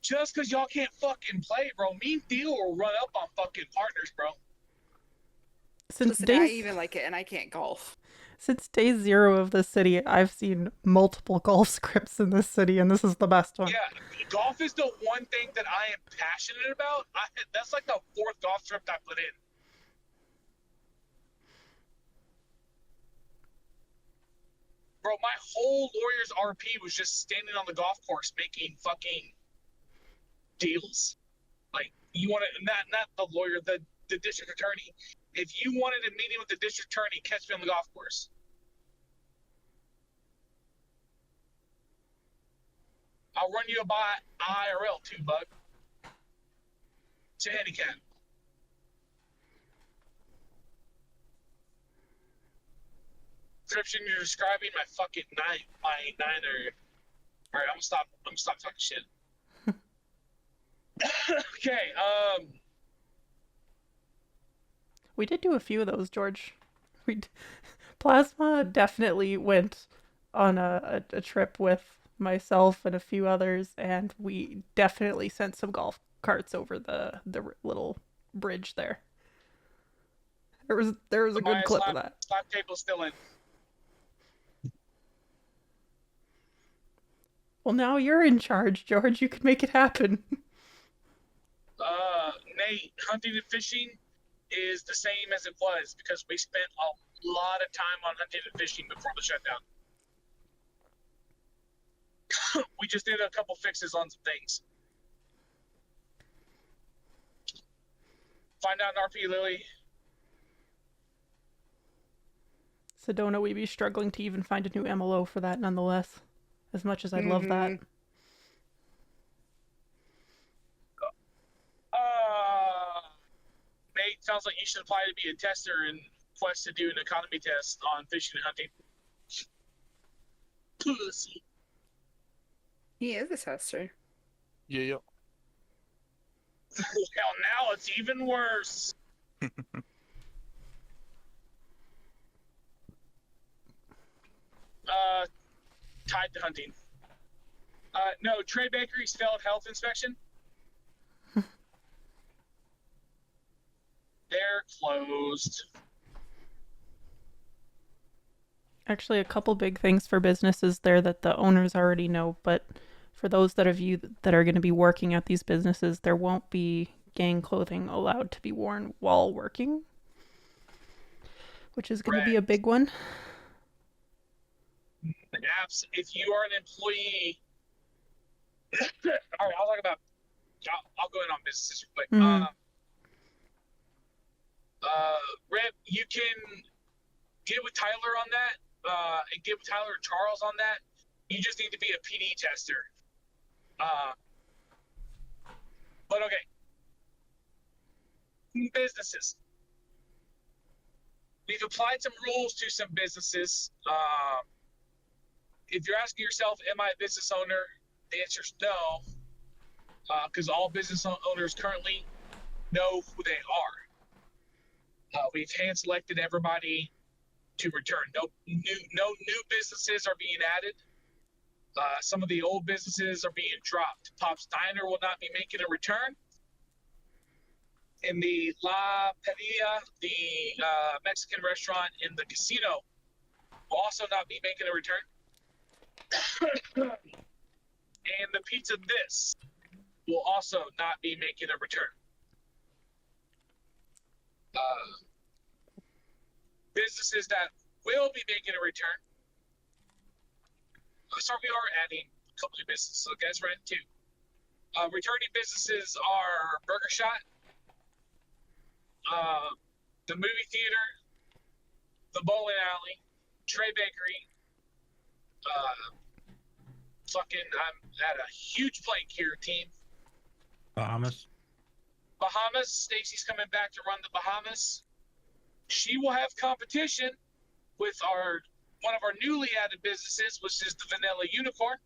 Just because y'all can't fucking play, bro. Me and Theo will run up on fucking partners, bro. Since Listen, I day even like it, and I can't golf. since day 0 of this city, I've seen multiple golf scripts in this city, and this is the best one. Yeah, golf is the one thing that I am passionate about. That's like the 4th golf script I put in. Bro, my whole lawyer's RP was just standing on the golf course making fucking deals. Like, you want to, not the lawyer, the district attorney. If you wanted a meeting with the district attorney, catch me on the golf course. I'll run you a by IRL too, bug. It's a handicap. Description, you're describing my fucking niner. Alright, I'm gonna stop talking shit. Okay, We did do a few of those, George. Plasma definitely went on a trip with myself and a few others, and we definitely sent some golf carts over the little bridge there. There was a good My clip of that. slap table's still in. Well, now you're in charge, George. You can make it happen. Nate, hunting and fishing is the same as it was because we spent a lot of time on hunting and fishing before the shutdown. We just did a couple fixes on some things. Find out an RP, Lily. Sedona, we'd be struggling to even find a new MLO for that nonetheless. As much as I'd love that. Nate, sounds like you should apply to be a tester and quest to do an economy test on fishing and hunting. Pussy. He is a tester. Yeah. Hell, now it's even worse. Tied to hunting. No, Trey Bakery's failed health inspection. They're closed. Actually, a couple big things for businesses there that the owners already know, but for those of you that are going to be working at these businesses, there won't be gang clothing allowed to be worn while working, which is going to be a big one. If you are an employee, all right, I'll go in on businesses real quick. Rep, you can get with Tyler on that, and get with Tyler and Charles on that. You just need to be a PD tester. But okay. Businesses. We've applied some rules to some businesses. If you're asking yourself, am I a business owner? The answer is no. Because all business owners currently know who they are. We've hand selected everybody to return. No new businesses are being added. Some of the old businesses are being dropped. Pop's Diner will not be making a return. In the La Padilla, the Mexican restaurant in the casino, will also not be making a return. And the Pizza This will also not be making a return. Businesses that will be making a return. Sorry, we are adding a couple of businesses, so guys, we're at 2. Returning businesses are Burger Shot, the movie theater, the bowling alley, Trey Bakery, I'm at a huge blank here, team. Bahamas. Stacy's coming back to run the Bahamas. She will have competition with one of our newly added businesses, which is the Vanilla Unicorn.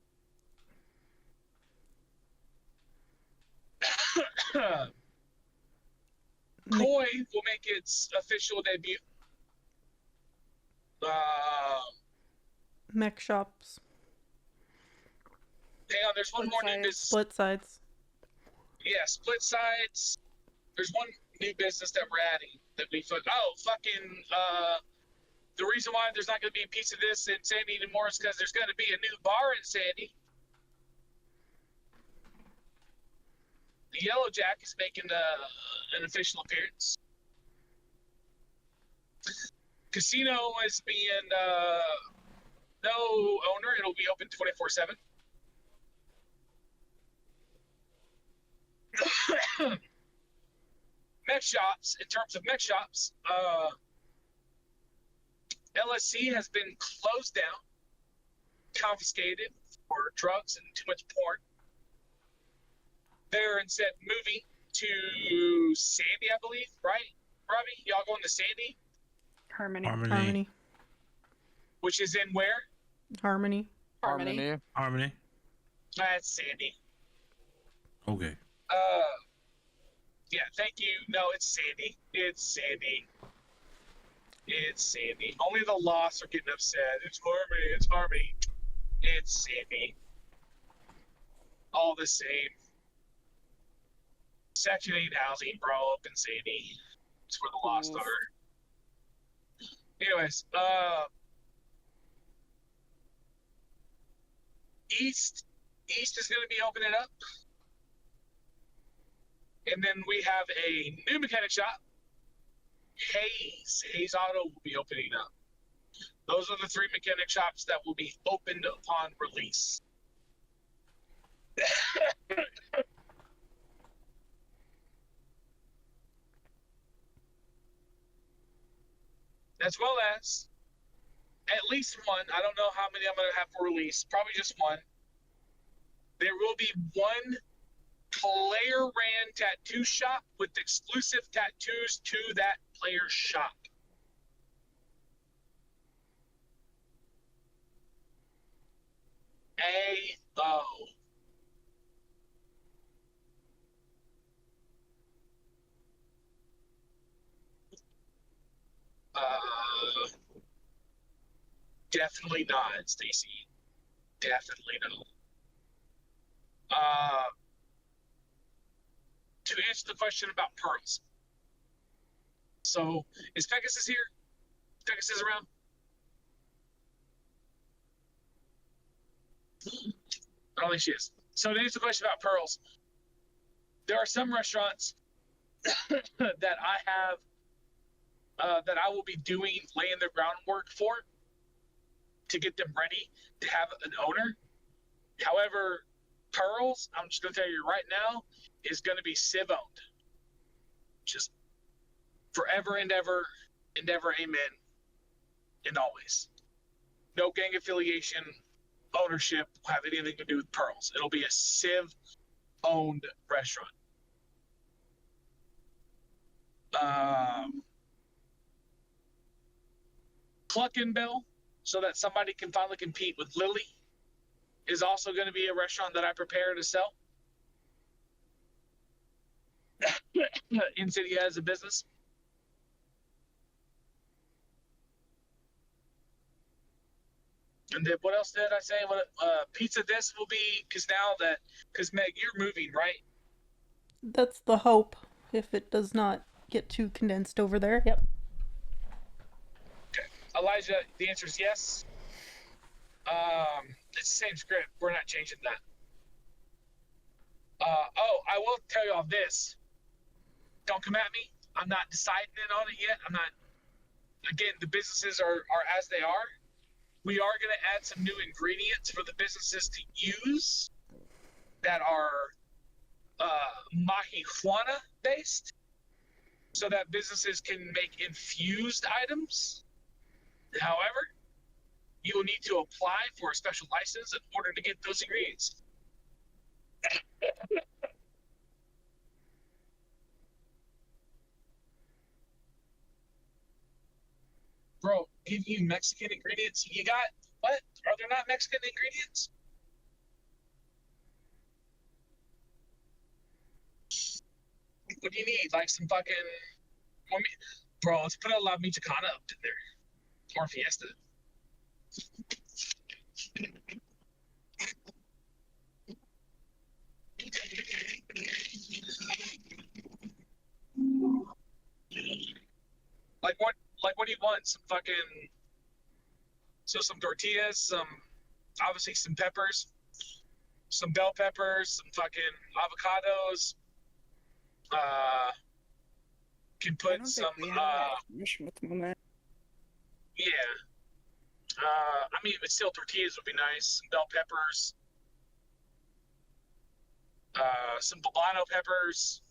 Koi will make its official debut. Mech shops. Hang on, there's one more new business. Split sides. Yeah, split sides. There's one new business that we're adding that we thought, the reason why there's not going to be a piece of this in Sandy anymore is because there's going to be a new bar in Sandy. The Yellow Jack is making an official appearance. Casino is being no owner. It'll be open 24/7. Mech shops, in terms of mech shops, LSC has been closed down, confiscated for drugs and too much porn. They're instead moving to Sandy, I believe, right? Robbie, y'all going to Sandy? Harmony. Which is in where? Harmony. That's Sandy. Okay. Yeah, thank you. No, it's Sandy. It's Sandy. Only the lost are getting upset. It's Harmony. It's Harmony. It's Sandy. All the same. Section 8 housing, bro, up in Sandy. It's where the lost Oof. are. Anyways, East is going to be opening up. And then we have a new mechanic shop. Hayes Auto will be opening up. Those are the 3 mechanic shops that will be opened upon release. As well as at least one, I don't know how many I'm going to have for release, probably just one. There will be one player ran tattoo shop with exclusive tattoos to that player shop. A-O. Definitely not, Stacy. Definitely no. To answer the question about pearls. So, is Pegasus here? Pegasus around? I don't think she is. So, to answer the question about pearls, there are some restaurants that I have that I will be laying the groundwork for to get them ready to have an owner. However, pearls, I'm just going to tell you right now, is going to be Civ owned. Just forever and ever, amen, and always. No gang affiliation, ownership will have anything to do with pearls. It'll be a Civ owned restaurant. Cluck and Bell, so that somebody can finally compete with Lily, is also going to be a restaurant that I prepare to sell. In city as a business. And then what else did I say? What Pizza This will be, because Meg, you're moving, right? That's the hope, if it does not get too condensed over there. Yep. Okay. Elijah, the answer is yes. It's the same script. We're not changing that. I will tell you all this. Don't come at me. I'm not deciding on it yet. I'm not. Again, the businesses are as they are. We are going to add some new ingredients for the businesses to use that are marijuana based, so that businesses can make infused items. However, you will need to apply for a special license in order to get those ingredients. Bro, give you Mexican ingredients? You got what? Are there not Mexican ingredients? What do you need? Like some fucking... Bro, let's put a La Michoacana up in there. Or Fiesta. What do you want? Some fucking... So some tortillas, obviously some peppers, some bell peppers, some fucking avocados. Can put some, at the moment. yeah. I mean, but still tortillas would be nice. Some bell peppers. Some poblano peppers.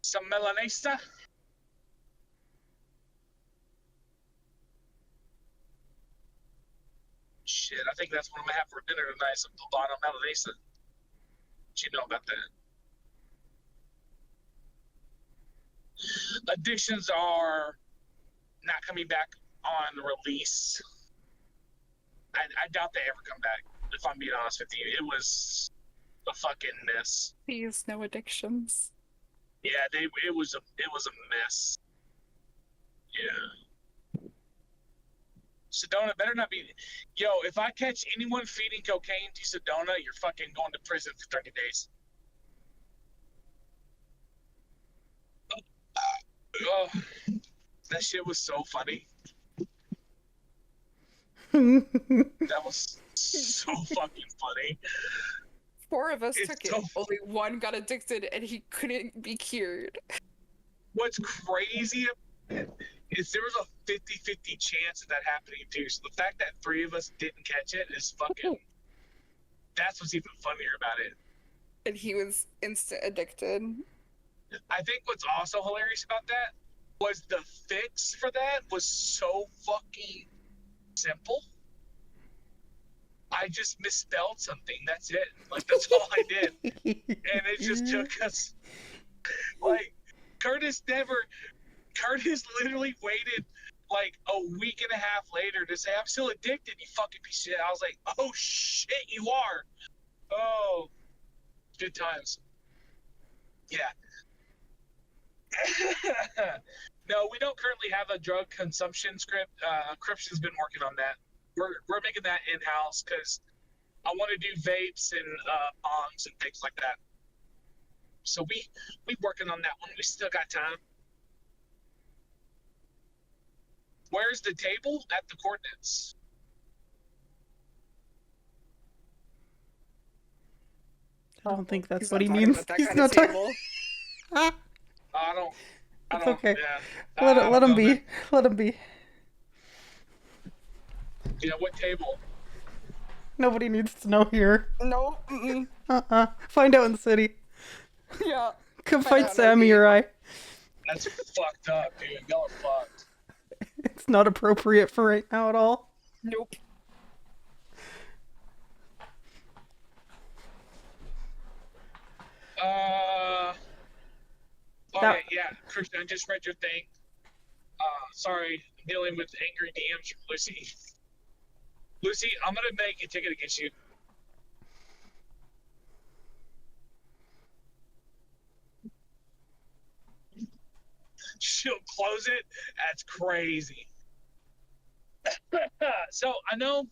Some melanesa. Shit, I think that's what I'm gonna have for dinner tonight. Some poblano melanesa. What you know about that? Additions are not coming back on release. I doubt they ever come back, if I'm being honest with you. It was a fucking mess. Please, no addictions. Yeah, it was a mess. Yeah. Sedona better not be. Yo, if I catch anyone feeding cocaine to Sedona, you're fucking going to prison for 30 days. Oh, that shit was so funny. That was so fucking funny. 4 of us It's took so- it. Only 1 got addicted, and he couldn't be cured. What's crazy is there was a 50-50 chance of that happening too. So the fact that 3 of us didn't catch it is fucking. That's what's even funnier about it. And he was instant addicted. I think what's also hilarious about that was the fix for that was so fucking simple. I just misspelled something. That's it. Like, that's all I did. And it just took us. Like, Curtis literally waited like a week and a half later to say, I'm still addicted, you fucking piece of shit. I was like, oh shit, you are. Oh, good times. Yeah. No, we don't currently have a drug consumption script. Encryption's been working on that. We're making that in-house because I want to do vapes and bongs and things like that. So we working on that one. We still got time. Where's the table? At the coordinates. I don't think that's He's what not he talking means. about that He's kind not of talking. table. I don't. It's okay. Yeah. Let him know, be. man. Let him be. Yeah, what table? Nobody needs to know here. No. Find out in the city. Yeah. Come Find fight out in Sammy RP. or I. That's fucked up, dude. Y'all are fucked. It's not appropriate for right now at all. Nope. Okay, yeah, Christian, I just read your thing. Sorry, I'm dealing with angry DMs from Lucy. Lucy, I'm gonna make a ticket against you. She'll close it? That's crazy. So I know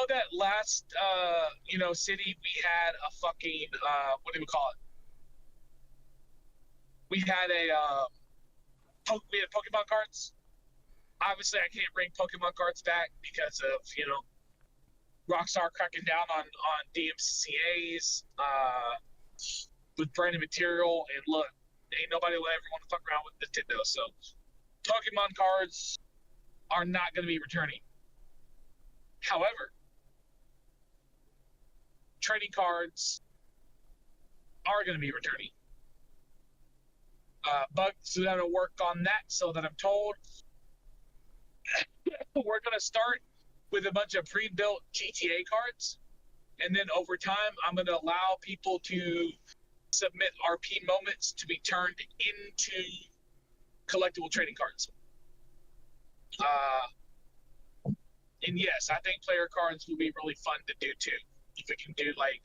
that last city we had a fucking what do we call it? We had we had Pokemon cards. Obviously I can't bring Pokemon cards back because of, Rockstar cracking down on DMCA's with branded material, and look, ain't nobody will ever want to fuck around with Nintendo, so Pokemon cards are not going to be returning. However, trading cards are going to be returning. Bugs are going to work on that, so that I'm told. We're going to start with a bunch of pre-built GTA cards, and then over time, I'm going to allow people to submit RP moments to be turned into collectible trading cards. And yes, I think player cards will be really fun to do too. If we can do I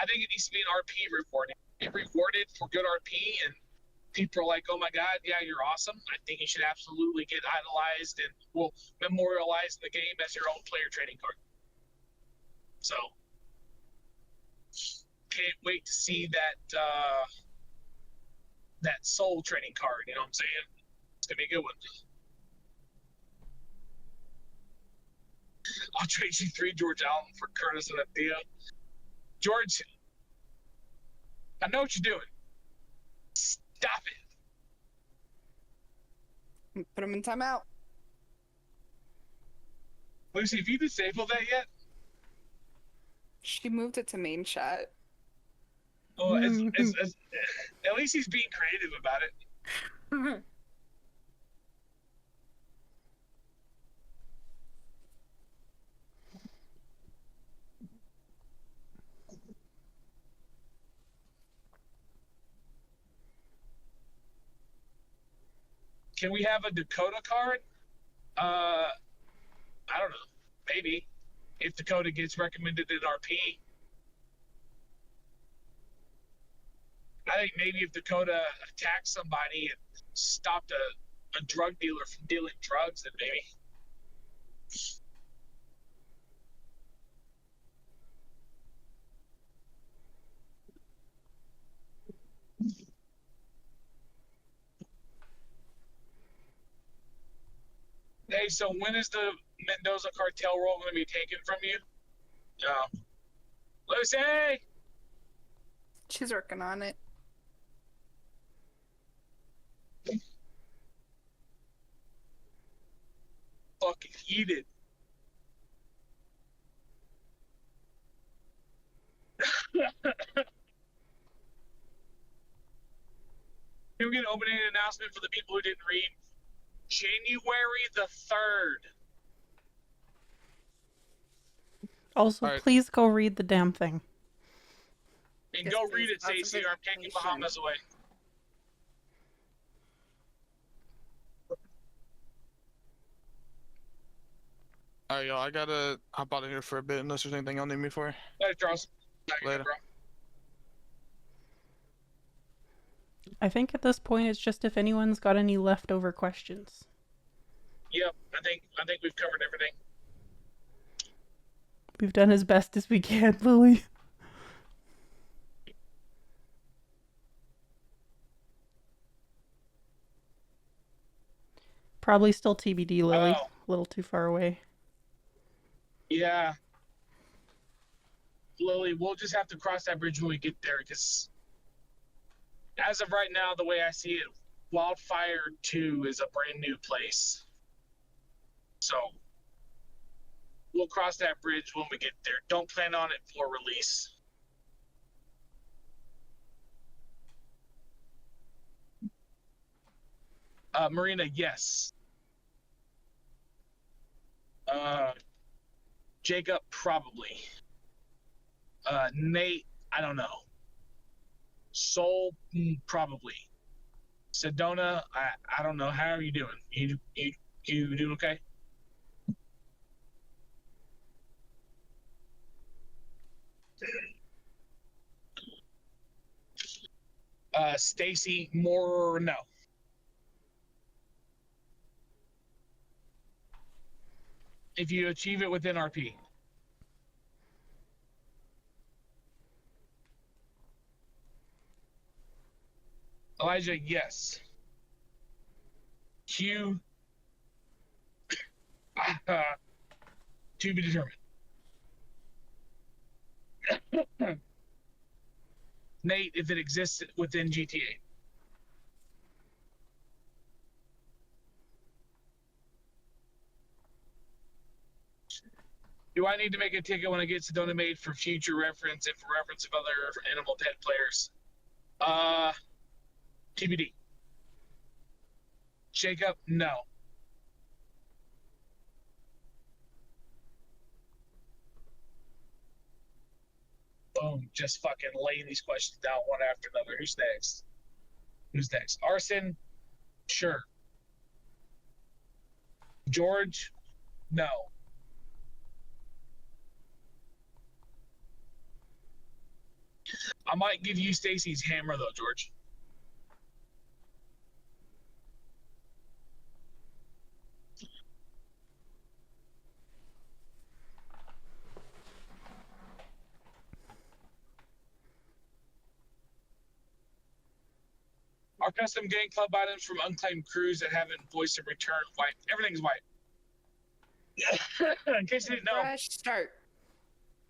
think it needs to be an RP rewarding. Get rewarded for good RP, and people are like, "Oh my God, yeah, you're awesome." I think you should absolutely get idolized and memorialized in the game as your own player trading card. So, can't wait to see that soul trading card. You know what I'm saying? It's gonna be a good one. I'll trade you 3 George Allen for Curtis and Athea. George, I know what you're doing. Stop it. Put him in timeout. Lucy, have you disabled that yet? She moved it to main chat. Oh, at least he's being creative about it. Can we have a Dakota card? I don't know. Maybe. If Dakota gets recommended in RP. I think maybe if Dakota attacked somebody and stopped a drug dealer from dealing drugs, then maybe. Hey, so when is the Mendoza cartel role going to be taken from you? Lucy! She's working on it. Fucking heated. Can we get an opening announcement for the people who didn't read? January the 3rd. Also, All right. please go read the damn thing. And Yes, go please. read it, Lots of Stacey, or I'm taking information. Bahamas away. All right, y'all. I gotta hop out of here for a bit unless there's anything y'all need me for. Later, Charles. Later. Bro. I think at this point it's just if anyone's got any leftover questions. Yep, I think we've covered everything. We've done as best as we can, Lily. Probably still TBD, Lily. Oh. A little too far away. Yeah. Lily, we'll just have to cross that bridge when we get there, because as of right now, the way I see it, Wyldfire 2 is a brand new place. So we'll cross that bridge when we get there. Don't plan on it for release. Marina, yes. Jacob, probably. Nate, I don't know. Soul, probably. Sedona, I don't know. How are you doing? You doing okay? Stacy, more no. If you achieve it within RP. Elijah, yes. Q, to be determined. Nate, if it exists within GTA. Do I need to make a ticket when I get Sedona made for future reference and for reference of other Animal Pet players? TBD. Jacob, no. Boom, just fucking laying these questions down one after another. Who's next? Who's next? Arson, sure. George, no. I might give you Stacy's hammer though, George. Our custom gang club items from unclaimed crews that haven't voiced a return white. Everything's white. In case you didn't know, Fresh start.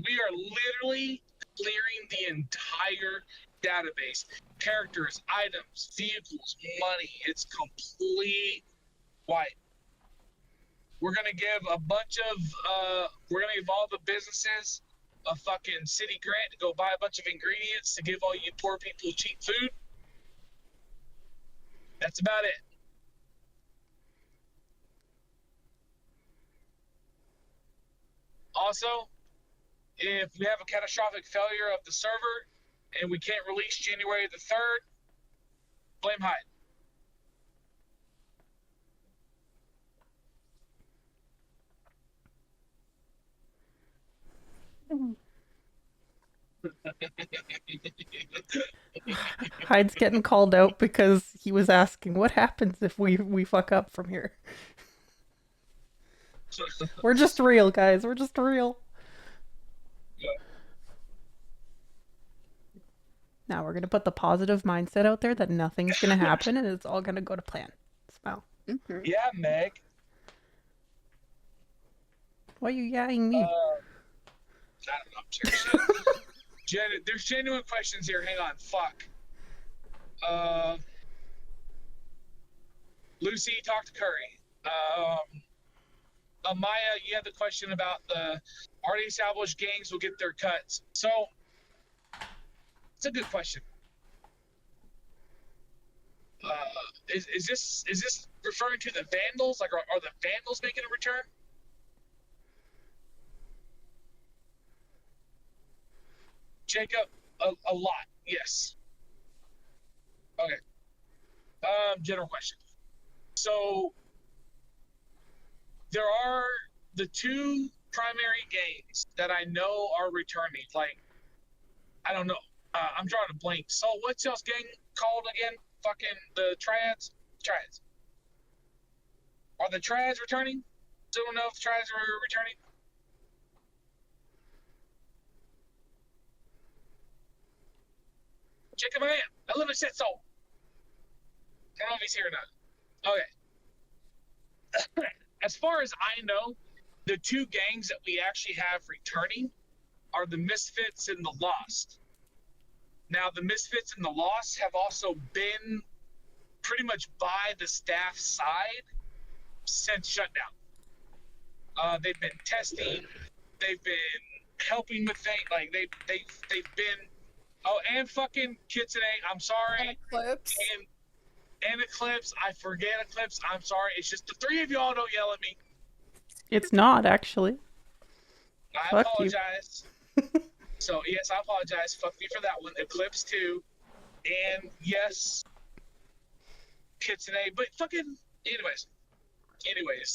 we are literally clearing the entire database. Characters, items, vehicles, money. It's complete white. We're gonna give a bunch of we're gonna give all the businesses a fucking city grant to go buy a bunch of ingredients to give all you poor people cheap food. That's about it. Also, if we have a catastrophic failure of the server and we can't release January the 3rd, blame Hyde. Hyde's getting called out because he was asking what happens if we fuck up from here. We're just real, guys. We're just real. Now we're gonna put the positive mindset out there that nothing's gonna happen and it's all gonna go to plan. Smile. Mhm. Yeah, Meg. Why are you yaying me? I don't know. I'm serious. There's genuine questions here. Hang on. Fuck. Lucy, talk to Curry. Maya, you had the question about the already established gangs will get their cuts. So, it's a good question. Is this referring to the Vandals? Like, are the Vandals making a return? Jacob, a lot, yes. Okay. General question. So, there are the two primary gangs that I know are returning. Like, I don't know. I'm drawing a blank. So, what's y'all's gang called again? Fucking the Triads? Triads. Are the Triads returning? Still don't know if the Triads are returning? Jacob, I literally said so. I don't know if he's here or not. Okay. As far as I know, the two gangs that we actually have returning are the Misfits and the Lost. Now, the Misfits and the Lost have also been pretty much by the staff side since shutdown. They've been testing. They've been helping with things. Like they've been. Oh, and fucking Kitsune. I'm sorry. Eclipse. And Eclipse. I forget Eclipse. I'm sorry. It's just the three of y'all don't yell at me. It's not actually. I Fuck you. apologize. So yes, I apologize. Fuck me for that one. Eclipse too, and yes, Kitsune. But fucking anyways,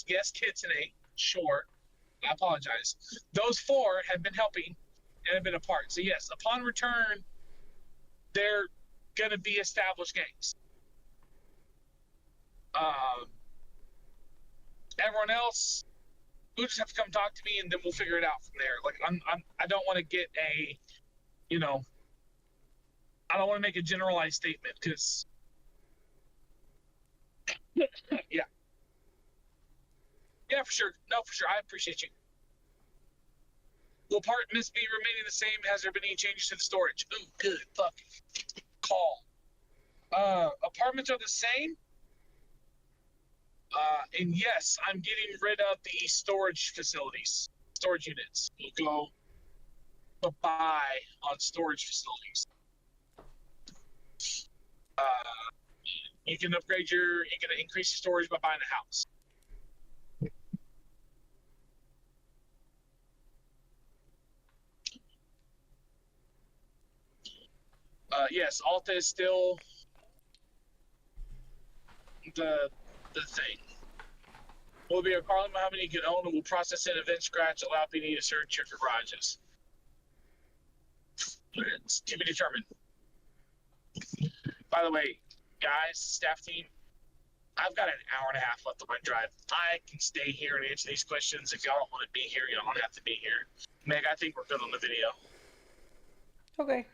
yes, Kitsune. Sure, I apologize. Those four have been helping and have been a part. So yes, upon return, they're gonna be established gangs. Everyone else, you'll just have to come talk to me, and then we'll figure it out from there. Like I don't want to get a, I don't want to make a generalized statement because, yeah, for sure. No, for sure. I appreciate you. Will apartments be remaining the same? Has there been any changes to the storage? Ooh, good. Fuck. Call. Apartments are the same. And yes, I'm getting rid of the storage facilities, storage units. We'll go bye on storage facilities. You can upgrade you can increase your storage by buying a house. Yes, Alta is still the thing. Will be requiring how many you can own and will process an event scratch, allow PD to search your garages. It's to be determined. By the way, guys, staff team, I've got an hour and a half left on my drive. I can stay here and answer these questions. If y'all don't want to be here, you don't have to be here. Meg, I think we're good on the video. Okay.